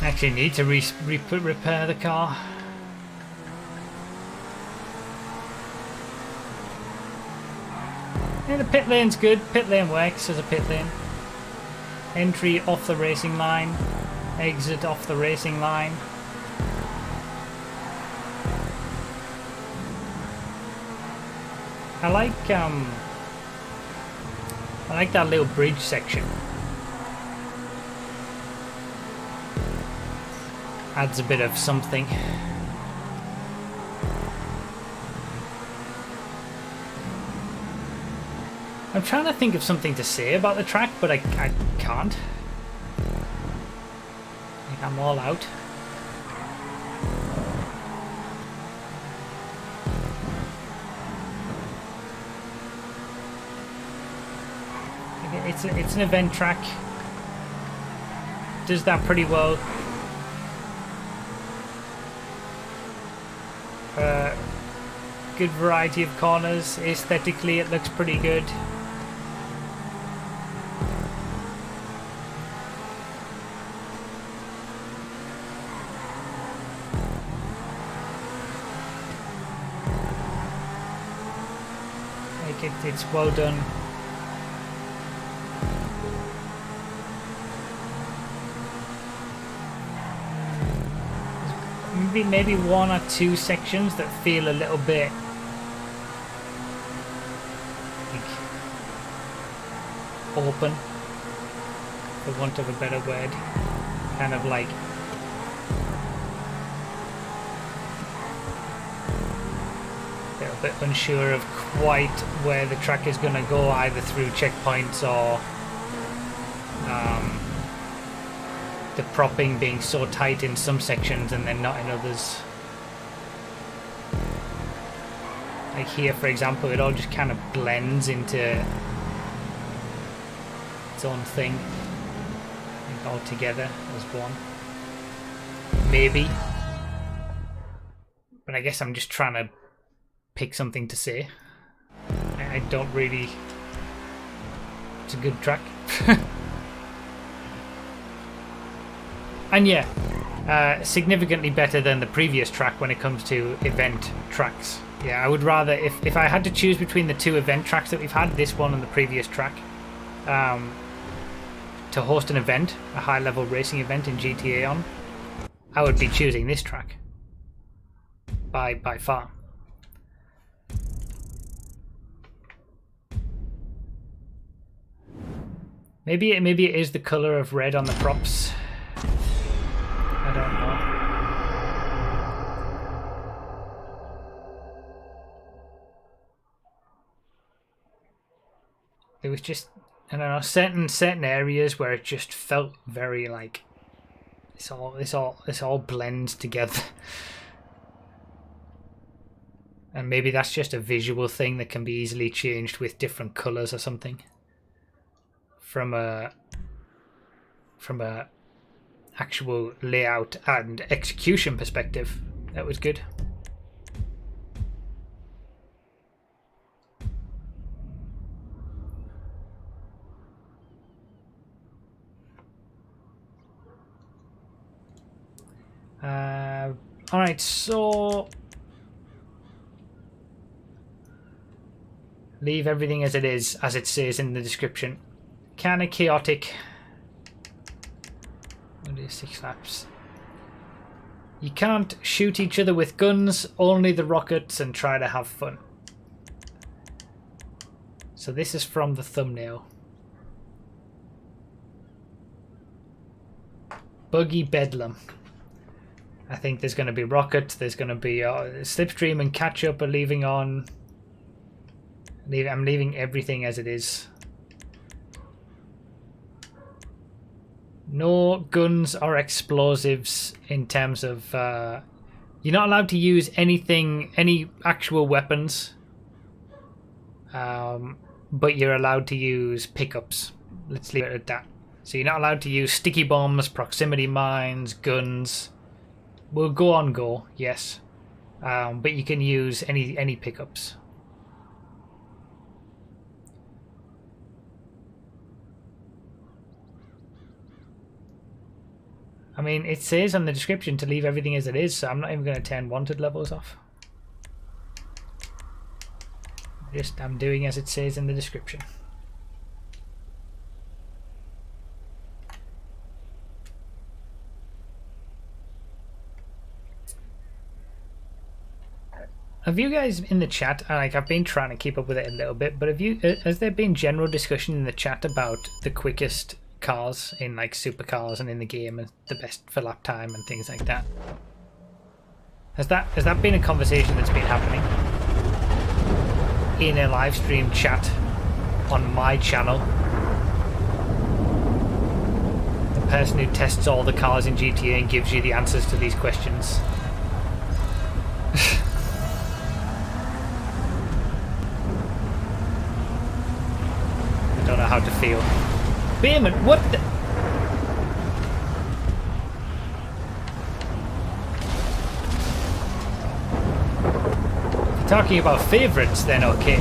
Actually need to repair the car. Yeah, the pit lane's good. Pit lane works as a pit lane. Entry off the racing line. Exit off the racing line. I like that little bridge section. Adds a bit of something. I'm trying to think of something to say about the track, but I can't. I'm all out. It's an event track. Does that pretty well. Good variety of corners. Aesthetically, it looks pretty good. Like it's well done. Maybe one or two sections that feel a little bit like open, for want of a better word, kind of like a little bit unsure of quite where the track is going to go, either through checkpoints or the propping being so tight in some sections and then not in others. Like here, for example, it all just kind of blends into its own thing, like all together as one. Maybe. But I guess I'm just trying to pick something to say. I don't really... It's a good track. And yeah, significantly better than the previous track when it comes to event tracks. Yeah, I would rather, if I had to choose between the two event tracks that we've had, this one and the previous track, to host an event, a high-level racing event in GTA on, I would be choosing this track by far. Maybe it is the color of red on the props. I don't know. There was just, I don't know, certain areas where it just felt very like this all blends together. And maybe that's just a visual thing that can be easily changed with different colors or something. From a actual layout and execution perspective, that was good. All right, so leave everything as it is, as it says in the description. Kinda chaotic. We'll do 6 laps. You can't shoot each other with guns, only the rockets, and try to have fun. So this is from the thumbnail. Buggy Bedlam. I think there's going to be rockets, there's going to be Slipstream and Catch Up are leaving on. I'm leaving everything as it is. No guns or explosives in terms of... you're not allowed to use anything, any actual weapons. But you're allowed to use pickups. Let's leave it at that. So you're not allowed to use sticky bombs, proximity mines, guns. We'll go on go, yes. But you can use any pickups. I mean, it says on the description to leave everything as it is, so I'm not even going to turn wanted levels off. I'm doing as it says in the description. Have you guys in the chat, like I've been trying to keep up with it a little bit, but has there been general discussion in the chat about the quickest cars in like supercars and in the game and the best for lap time and things like that? Has that been a conversation that's been happening in a live stream chat on my channel? The person who tests all the cars in GTA and gives you the answers to these questions. I don't know how to feel. Behrman, what the... If you're talking about favourites, then okay.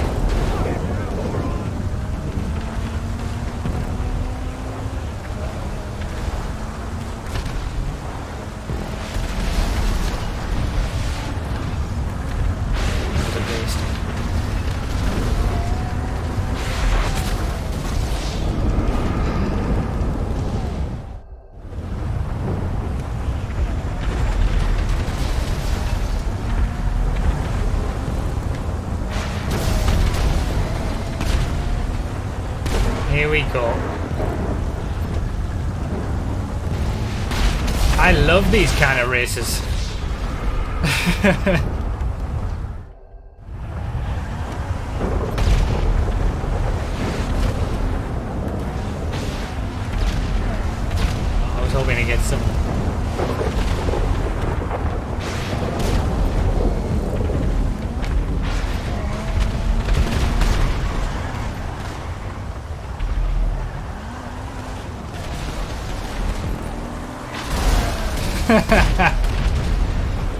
Here we go. I love these kind of races. I was hoping to get some.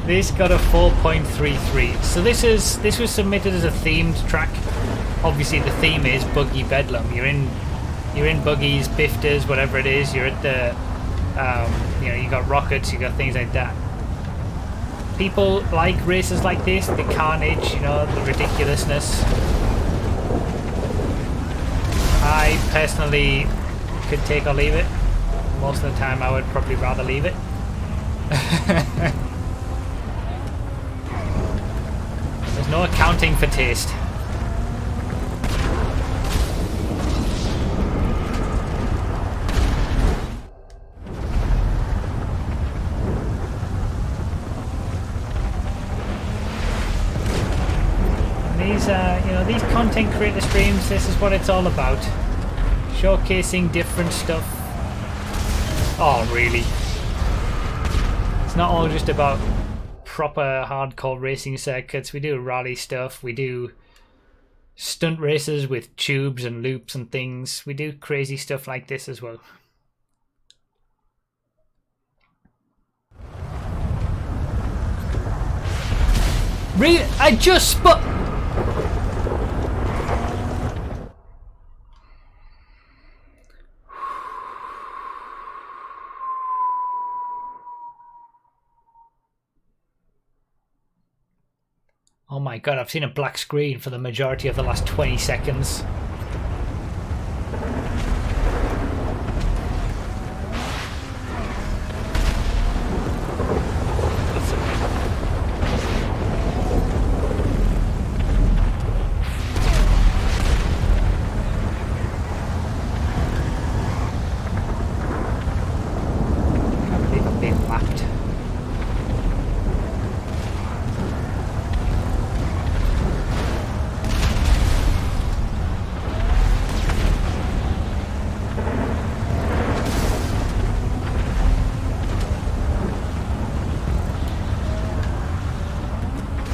This got a 4.33. So this was submitted as a themed track. Obviously the theme is Buggy Bedlam. You're in buggies, bifters, whatever it is. You're at the you know, you got rockets, you got things like that. People like races like this, the carnage, you know, the ridiculousness. I personally could take or leave it. Most of the time I would probably rather leave it. There's no accounting for taste. these content creator streams, this is what it's all about. Showcasing different stuff. Oh, really? It's not all just about proper hardcore racing circuits. We do rally stuff. We do stunt races with tubes and loops and things. We do crazy stuff like this as well. Really? I just spot. Oh my god, I've seen a black screen for the majority of the last 20 seconds.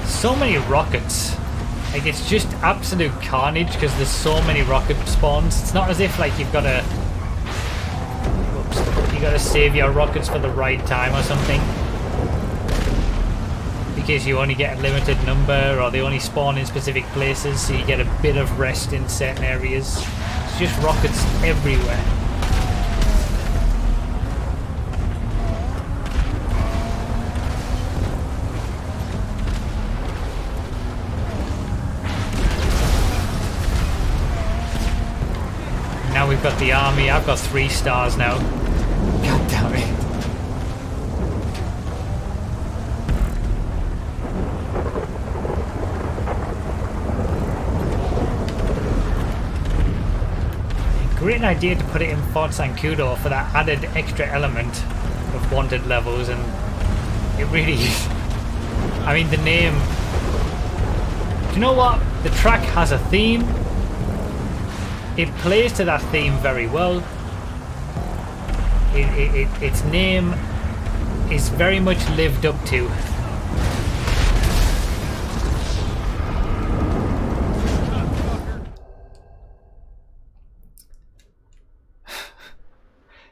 So many rockets. Like, it's just absolute carnage because there's so many rocket spawns. It's not as if like you've got to save your rockets for the right time or something, because you only get a limited number or they only spawn in specific places, so you get a bit of rest in certain areas. It's just rockets everywhere. Now we've got the army. I've got 3 stars now. God damn it. Great idea to put it in Fort Zancudo for that added extra element of wanted levels, and it really is. I mean, the name. Do you know what? The track has a theme. It plays to that theme very well. Its name is very much lived up to.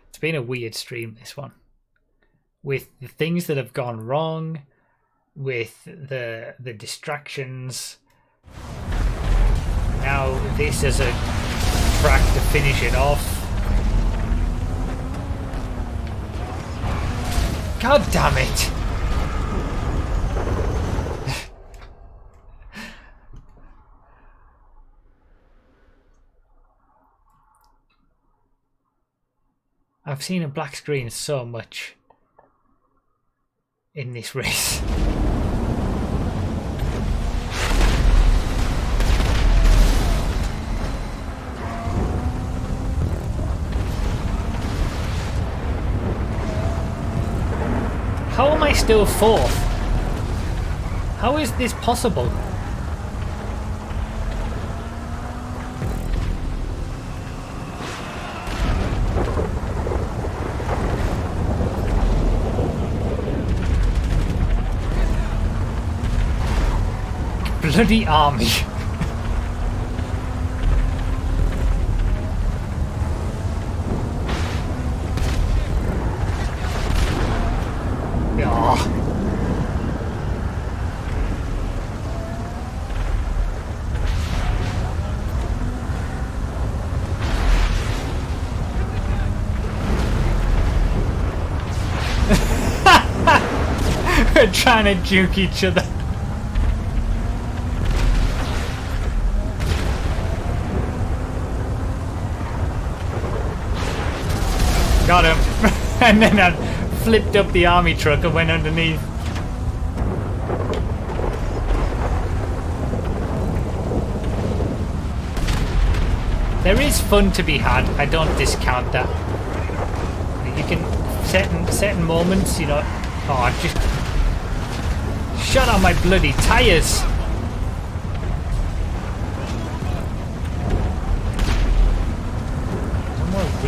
It's been a weird stream, this one. With the things that have gone wrong, with the distractions. Now this is a track to finish it off. God damn it! I've seen a black screen so much in this race. How am I still 4th? How is this possible? Bloody army. We're trying to juke each other. Got him. And then I flipped up the army truck and went underneath. There is fun to be had. I don't discount that. You can certain moments, you know. Oh, I've just shut on my bloody tires.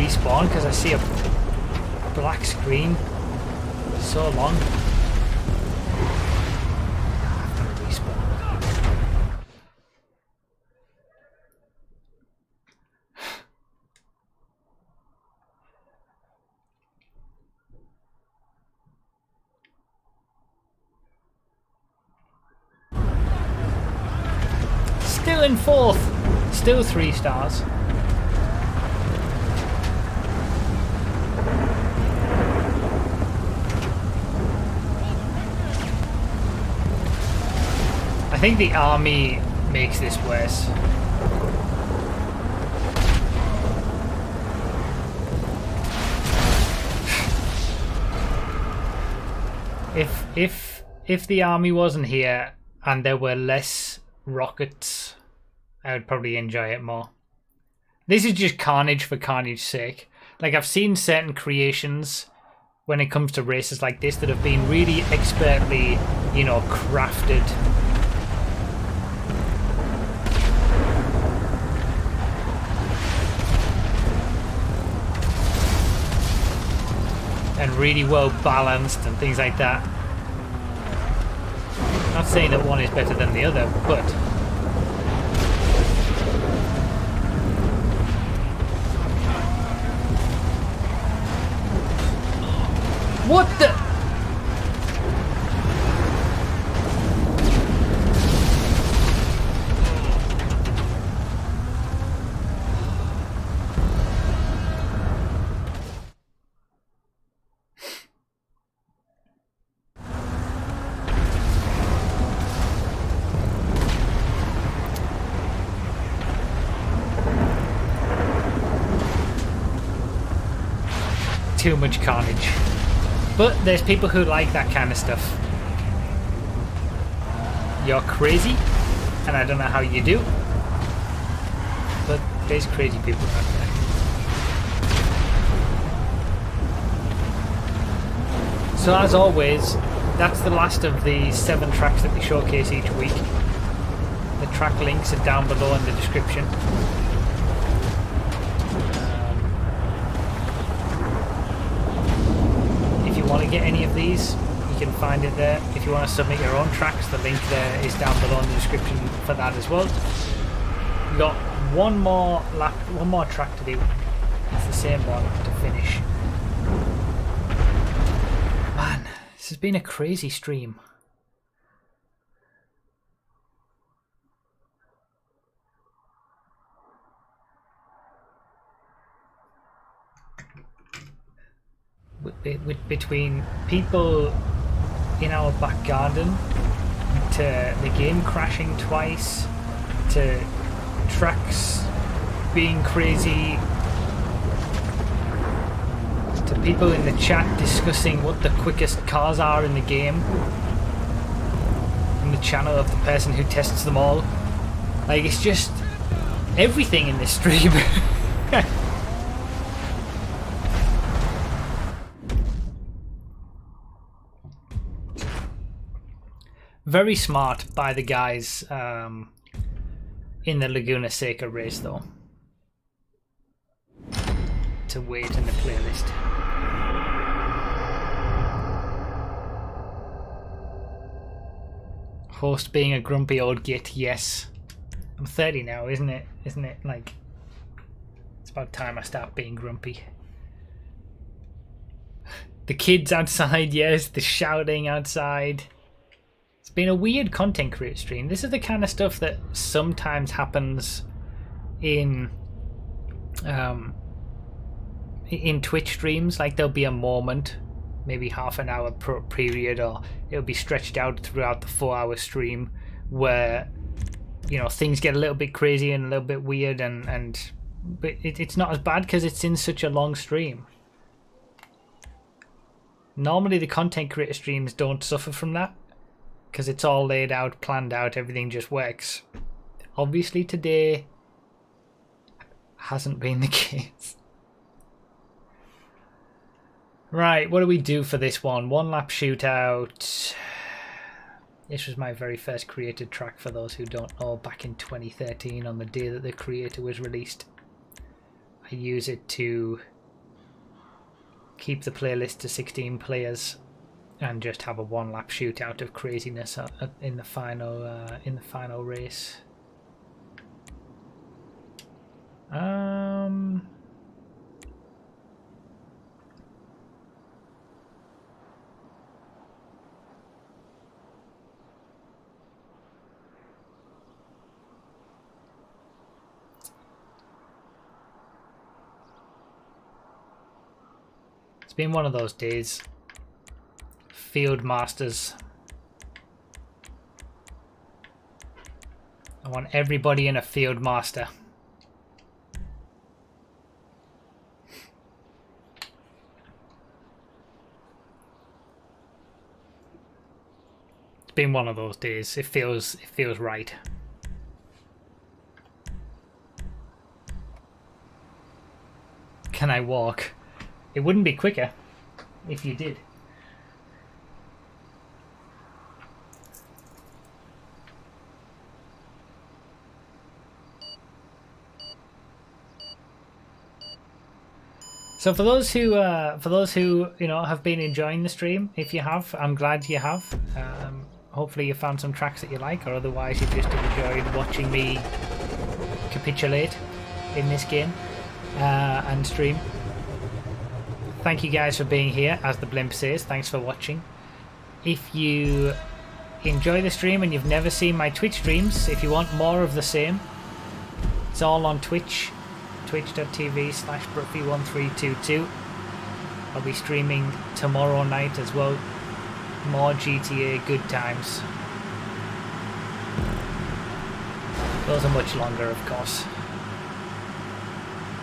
respawn because I see a black screen so long. I'm gonna respawn. Still in 4th. Still 3 stars. I think the army makes this worse. If the army wasn't here and there were less rockets, I would probably enjoy it more. This is just carnage for carnage's sake. Like, I've seen certain creations when it comes to races like this that have been really expertly, you know, crafted. And really well balanced and things like that. Not saying that one is better than the other, but what the? Too much carnage. But there's people who like that kind of stuff. You're crazy, and I don't know how you do, but there's crazy people out there. So as always, that's the last of the 7 tracks that we showcase each week. The track links are down below in the description. If you want to get any of these, you can find it there. If you want to submit your own tracks, the link there is down below in the description for that as well. We've got one more track to do. It's the same one to finish. Man, this has been a crazy stream. Between people in our back garden, to the game crashing twice, to tracks being crazy, to people in the chat discussing what the quickest cars are in the game, from the channel of the person who tests them all. Like, it's just everything in this stream. Very smart by the guys in the Laguna Seca race, though, to wait in the playlist. Host being a grumpy old git, yes. I'm 30 now, isn't it? Isn't it? Like, it's about time I start being grumpy. The kids outside, yes. The shouting outside. It's been a weird content creator stream. This is the kind of stuff that sometimes happens in Twitch streams. Like, there'll be a moment, maybe half an hour period, or it'll be stretched out throughout the 4-hour stream, where, you know, things get a little bit crazy and a little bit weird, but it's not as bad because it's in such a long stream. Normally the content creator streams don't suffer from that, because it's all laid out, planned out, everything just works. Obviously today hasn't been the case. Right, what do we do for this one? One lap shootout. This was my very first created track, for those who don't know, back in 2013 on the day that the creator was released. I use it to keep the playlist to 16 players and just have a one-lap shootout of craziness in the final race. It's been one of those days. Field Masters. I want everybody in a Field Master. It's been one of those days. It feels right. Can I walk? It wouldn't be quicker if you did. So for those who you know have been enjoying the stream, if you have, I'm glad you have. Hopefully you found some tracks that you like, or otherwise you've just enjoyed watching me capitulate in this game and stream. Thank you guys for being here, as the blimp says. Thanks for watching. If you enjoy the stream and you've never seen my Twitch streams, if you want more of the same, it's all on Twitch. Twitch.tv/Brookby1322. I'll be streaming tomorrow night as well. More GTA good times. Those are much longer, of course.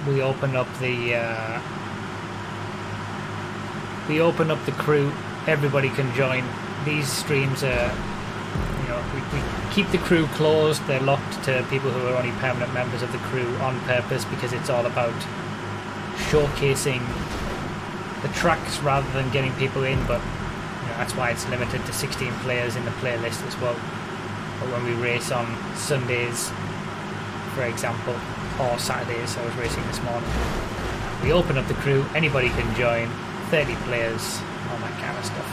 We open up the crew. Everybody can join. These streams are, you know, we keep the crew closed. They're locked to people who are only permanent members of the crew on purpose, because it's all about showcasing the tracks rather than getting people in. But you know, that's why it's limited to 16 players in the playlist as well. But when we race on Sundays, for example, or Saturdays, I was racing this morning, we open up the crew. Anybody can join. 30 players, all that kind of stuff.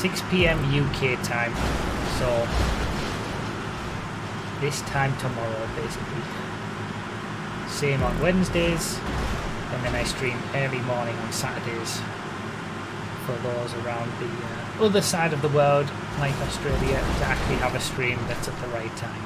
6 PM UK time, so this time tomorrow basically. Same on Wednesdays, and then I stream early morning on Saturdays for those around the other side of the world, like Australia, to actually have a stream that's at the right time.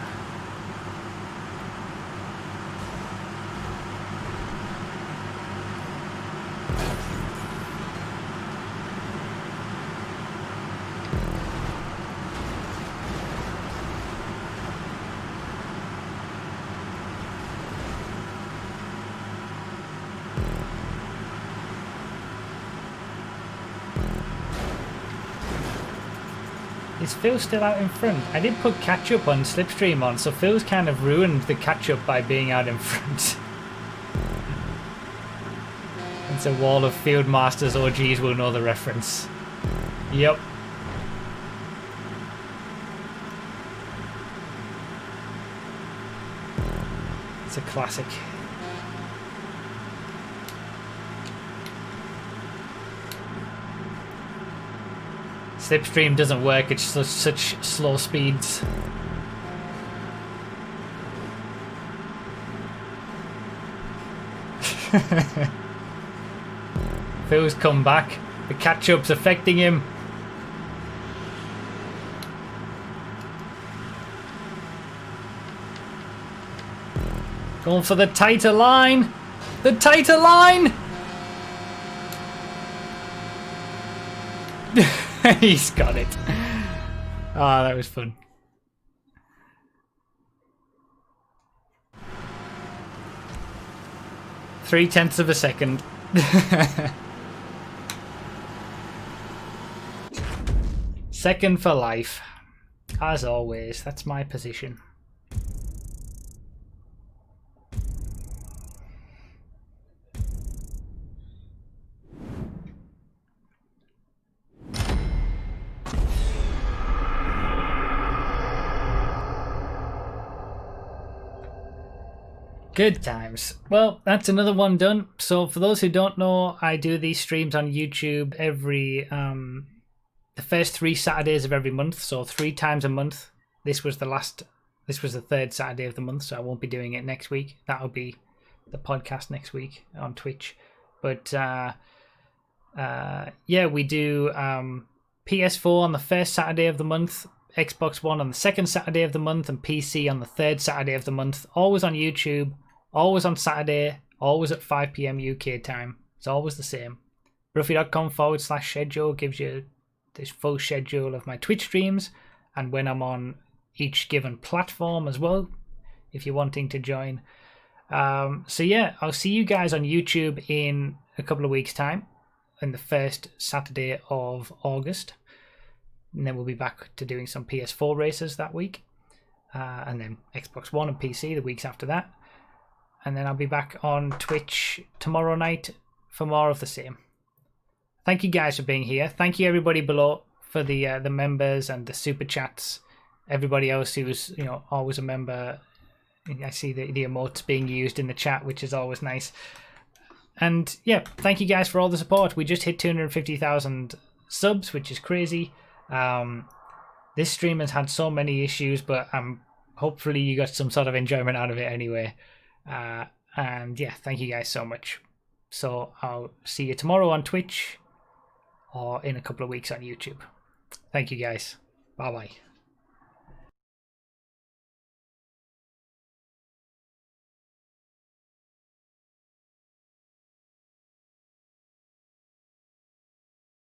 Is Phil still out in front? I did put catch-up on Slipstream on, so Phil's kind of ruined the catch-up by being out in front. It's a wall of Field Masters. OGs will know the reference. Yep. It's a classic. Slipstream doesn't work, it's such slow speeds. Phil's come back. The catch-up's affecting him. Going for the tighter line. The tighter line! He's got it. Ah, that was fun. Three-tenths of a second. Second for life. As always, that's my position. Good times. Well, that's another one done. So for those who don't know, I do these streams on YouTube every the first 3 Saturdays of every month, so 3 times a month. This was the 3rd Saturday of the month, so I won't be doing it next week. That'll be the podcast next week on Twitch. But yeah, we do PS4 on the first Saturday of the month, Xbox One on the second Saturday of the month, and PC on the 3rd Saturday of the month. Always on YouTube, always on Saturday, always at 5 PM UK time. It's always the same. Broughy.com/schedule gives you this full schedule of my Twitch streams and when I'm on each given platform as well, if you're wanting to join. So yeah, I'll see you guys on YouTube in a couple of weeks' time, in the first Saturday of August. And then we'll be back to doing some PS4 races that week. And then Xbox One and PC the weeks after that. And then I'll be back on Twitch tomorrow night for more of the same. Thank you guys for being here. Thank you everybody below for the members and the super chats. Everybody else who's always a member. I see the emotes being used in the chat, which is always nice. And yeah, thank you guys for all the support. We just hit 250,000 subs, which is crazy. This stream has had so many issues, but hopefully you got some sort of enjoyment out of it anyway. And yeah, thank you guys so much. So I'll see you tomorrow on Twitch or in a couple of weeks on YouTube. Thank you guys. Bye bye.